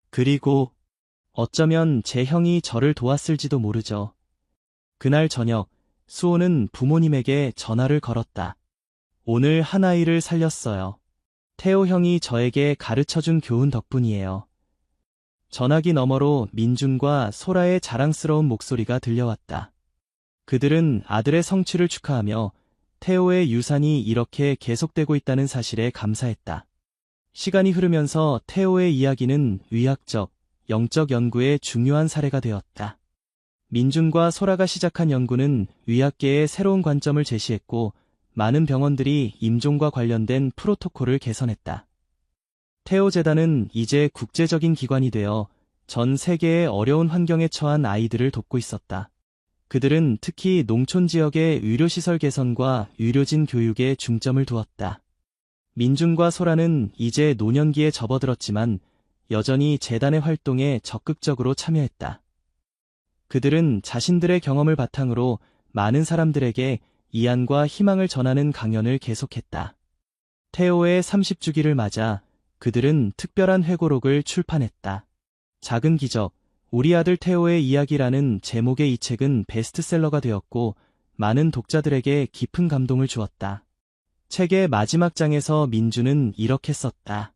그리고 어쩌면 제 형이 저를 도왔을지도 모르죠. 그날 저녁, 수호는 부모님에게 전화를 걸었다. 오늘 한 아이를 살렸어요. 테오 형이 저에게 가르쳐준 교훈 덕분이에요. 전화기 너머로 민준과 소라의 자랑스러운 목소리가 들려왔다. 그들은 아들의 성취를 축하하며 테오의 유산이 이렇게 계속되고 있다는 사실에 감사했다. 시간이 흐르면서 테오의 이야기는 의학적, 영적 연구의 중요한 사례가 되었다. 민준과 소라가 시작한 연구는 의학계에 새로운 관점을 제시했고 많은 병원들이 임종과 관련된 프로토콜을 개선했다. 테오 재단은 이제 국제적인 기관이 되어 전 세계의 어려운 환경에 처한 아이들을 돕고 있었다. 그들은 특히 농촌 지역의 의료시설 개선과 의료진 교육에 중점을 두었다. 민준과 소라는 이제 노년기에 접어들었지만 여전히 재단의 활동에 적극적으로 참여했다. 그들은 자신들의 경험을 바탕으로 많은 사람들에게 이안과 희망을 전하는 강연을 계속했다. 테오의 30주기를 맞아 그들은 특별한 회고록을 출판했다. 작은 기적, 우리 아들 테오의 이야기라는 제목의 이 책은 베스트셀러가 되었고 많은 독자들에게 깊은 감동을 주었다. 책의 마지막 장에서 민주는 이렇게 썼다.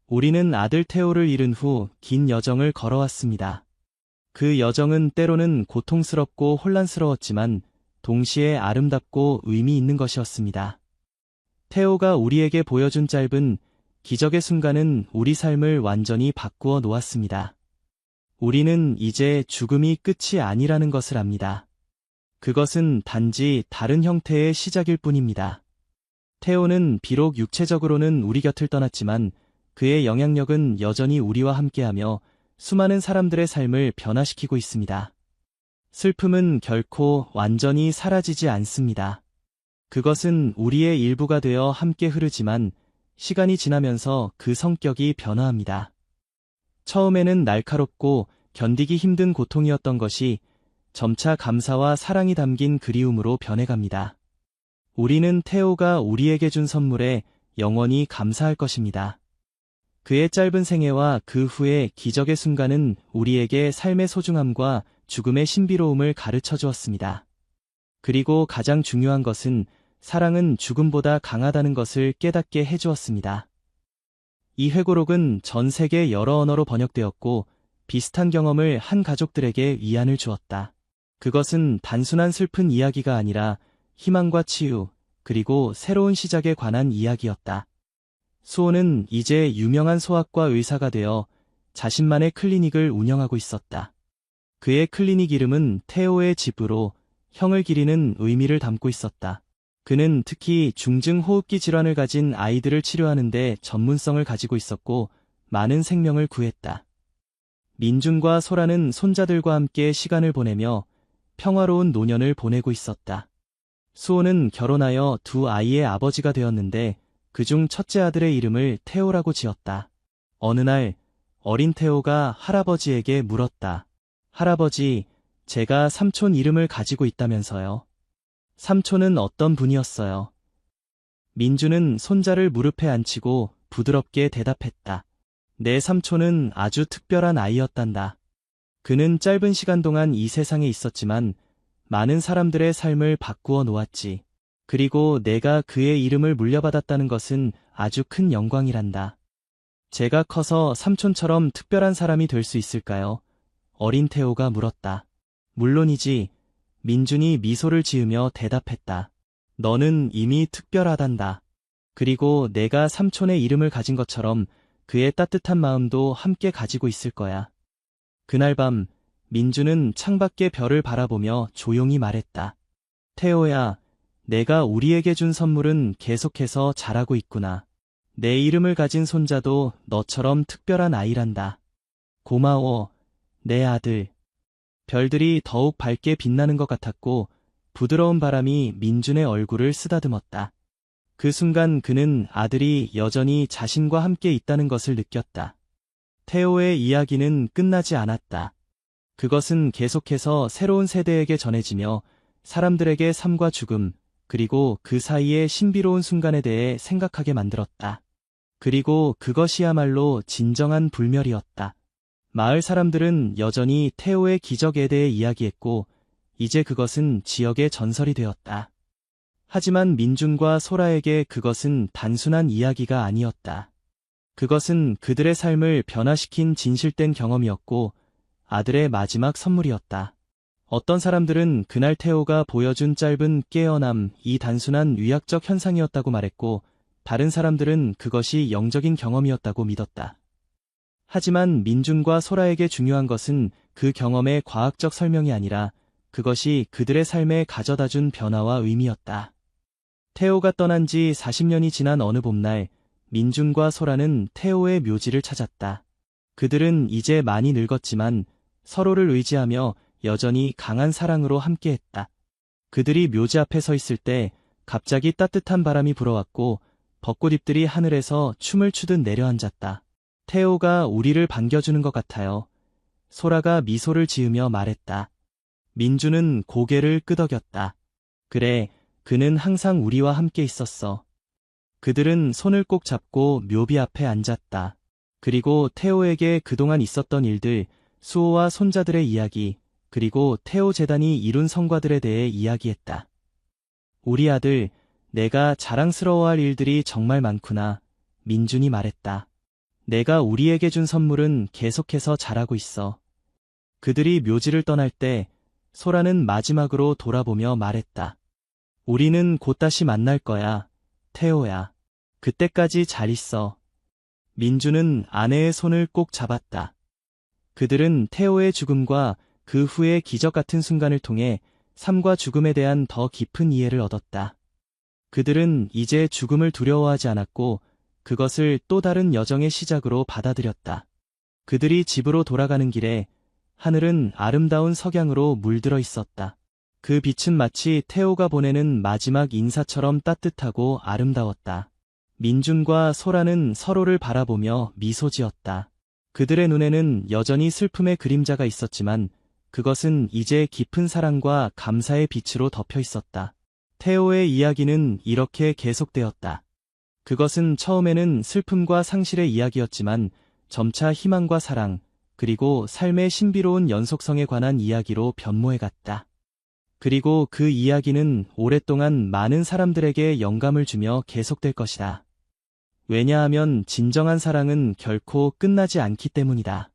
우리는 아들 테오를 잃은 후 긴 여정을 걸어왔습니다. 그 여정은 때로는 고통스럽고 혼란스러웠지만 동시에 아름답고 의미 있는 것이었습니다. 테오가 우리에게 보여준 짧은 기적의 순간은 우리 삶을 완전히 바꾸어 놓았습니다. 우리는 이제 죽음이 끝이 아니라는 것을 압니다. 그것은 단지 다른 형태의 시작일 뿐입니다. 테오는 비록 육체적으로는 우리 곁을 떠났지만 그의 영향력은 여전히 우리와 함께하며 수많은 사람들의 삶을 변화시키고 있습니다. 슬픔은 결코 완전히 사라지지 않습니다. 그것은 우리의 일부가 되어 함께 흐르지만 시간이 지나면서 그 성격이 변화합니다. 처음에는 날카롭고 견디기 힘든 고통이었던 것이 점차 감사와 사랑이 담긴 그리움으로 변해갑니다. 우리는 태호가 우리에게 준 선물에 영원히 감사할 것입니다. 그의 짧은 생애와 그 후의 기적의 순간은 우리에게 삶의 소중함과 죽음의 신비로움을 가르쳐 주었습니다. 그리고 가장 중요한 것은 사랑은 죽음보다 강하다는 것을 깨닫게 해주었습니다. 이 회고록은 전 세계 여러 언어로 번역되었고 비슷한 경험을 한 가족들에게 위안을 주었다. 그것은 단순한 슬픈 이야기가 아니라 희망과 치유, 그리고 새로운 시작에 관한 이야기였다. 수호는 이제 유명한 소아과 의사가 되어 자신만의 클리닉을 운영하고 있었다. 그의 클리닉 이름은 태호의 집으로 형을 기리는 의미를 담고 있었다. 그는 특히 중증 호흡기 질환을 가진 아이들을 치료하는 데 전문성을 가지고 있었고 많은 생명을 구했다. 민준과 소라는 손자들과 함께 시간을 보내며 평화로운 노년을 보내고 있었다. 수호는 결혼하여 두 아이의 아버지가 되었는데 그중 첫째 아들의 이름을 태호라고 지었다. 어느 날 어린 태호가 할아버지에게 물었다. 할아버지, 제가 삼촌 이름을 가지고 있다면서요. 삼촌은 어떤 분이었어요? 민주는 손자를 무릎에 앉히고 부드럽게 대답했다. 내 삼촌은 아주 특별한 아이였단다. 그는 짧은 시간 동안 이 세상에 있었지만 많은 사람들의 삶을 바꾸어 놓았지. 그리고 내가 그의 이름을 물려받았다는 것은 아주 큰 영광이란다. 제가 커서 삼촌처럼 특별한 사람이 될 수 있을까요? 어린 태호가 물었다. 물론이지. 민준이 미소를 지으며 대답했다. 너는 이미 특별하단다. 그리고 내가 삼촌의 이름을 가진 것처럼 그의 따뜻한 마음도 함께 가지고 있을 거야. 그날 밤 민준은 창밖의 별을 바라보며 조용히 말했다. 태호야, 내가 우리에게 준 선물은 계속해서 자라고 있구나. 내 이름을 가진 손자도 너처럼 특별한 아이란다. 고마워, 내 아들. 별들이 더욱 밝게 빛나는 것 같았고 부드러운 바람이 민준의 얼굴을 쓰다듬었다. 그 순간 그는 아들이 여전히 자신과 함께 있다는 것을 느꼈다. 태호의 이야기는 끝나지 않았다. 그것은 계속해서 새로운 세대에게 전해지며 사람들에게 삶과 죽음, 그리고 그 사이의 신비로운 순간에 대해 생각하게 만들었다. 그리고 그것이야말로 진정한 불멸이었다. 마을 사람들은 여전히 태호의 기적에 대해 이야기했고 이제 그것은 지역의 전설이 되었다. 하지만 민준과 소라에게 그것은 단순한 이야기가 아니었다. 그것은 그들의 삶을 변화시킨 진실된 경험이었고 아들의 마지막 선물이었다. 어떤 사람들은 그날 태호가 보여준 짧은 깨어남이 단순한 의학적 현상이었다고 말했고 다른 사람들은 그것이 영적인 경험이었다고 믿었다. 하지만 민준과 소라에게 중요한 것은 그 경험의 과학적 설명이 아니라 그것이 그들의 삶에 가져다준 변화와 의미였다. 태호가 떠난 지 40년이 지난 어느 봄날 민준과 소라는 태호의 묘지를 찾았다. 그들은 이제 많이 늙었지만 서로를 의지하며 여전히 강한 사랑으로 함께했다. 그들이 묘지 앞에 서 있을 때 갑자기 따뜻한 바람이 불어왔고 벚꽃잎들이 하늘에서 춤을 추듯 내려앉았다. 태호가 우리를 반겨주는 것 같아요. 소라가 미소를 지으며 말했다. 민주는 고개를 끄덕였다. 그래, 그는 항상 우리와 함께 있었어. 그들은 손을 꼭 잡고 묘비 앞에 앉았다. 그리고 태호에게 그동안 있었던 일들, 수호와 손자들의 이야기, 그리고 태호 재단이 이룬 성과들에 대해 이야기했다. 우리 아들, 내가 자랑스러워할 일들이 정말 많구나. 민준이 말했다. 내가 우리에게 준 선물은 계속해서 자라고 있어. 그들이 묘지를 떠날 때 소라는 마지막으로 돌아보며 말했다. 우리는 곧 다시 만날 거야, 태호야. 그때까지 잘 있어. 민주는 아내의 손을 꼭 잡았다. 그들은 태호의 죽음과 그 후의 기적 같은 순간을 통해 삶과 죽음에 대한 더 깊은 이해를 얻었다. 그들은 이제 죽음을 두려워하지 않았고 그것을 또 다른 여정의 시작으로 받아들였다. 그들이 집으로 돌아가는 길에 하늘은 아름다운 석양으로 물들어 있었다. 그 빛은 마치 태호가 보내는 마지막 인사처럼 따뜻하고 아름다웠다. 민준과 소라는 서로를 바라보며 미소 지었다. 그들의 눈에는 여전히 슬픔의 그림자가 있었지만 그것은 이제 깊은 사랑과 감사의 빛으로 덮여 있었다. 태호의 이야기는 이렇게 계속되었다. 그것은 처음에는 슬픔과 상실의 이야기였지만 점차 희망과 사랑, 그리고 삶의 신비로운 연속성에 관한 이야기로 변모해갔다. 그리고 그 이야기는 오랫동안 많은 사람들에게 영감을 주며 계속될 것이다. 왜냐하면 진정한 사랑은 결코 끝나지 않기 때문이다.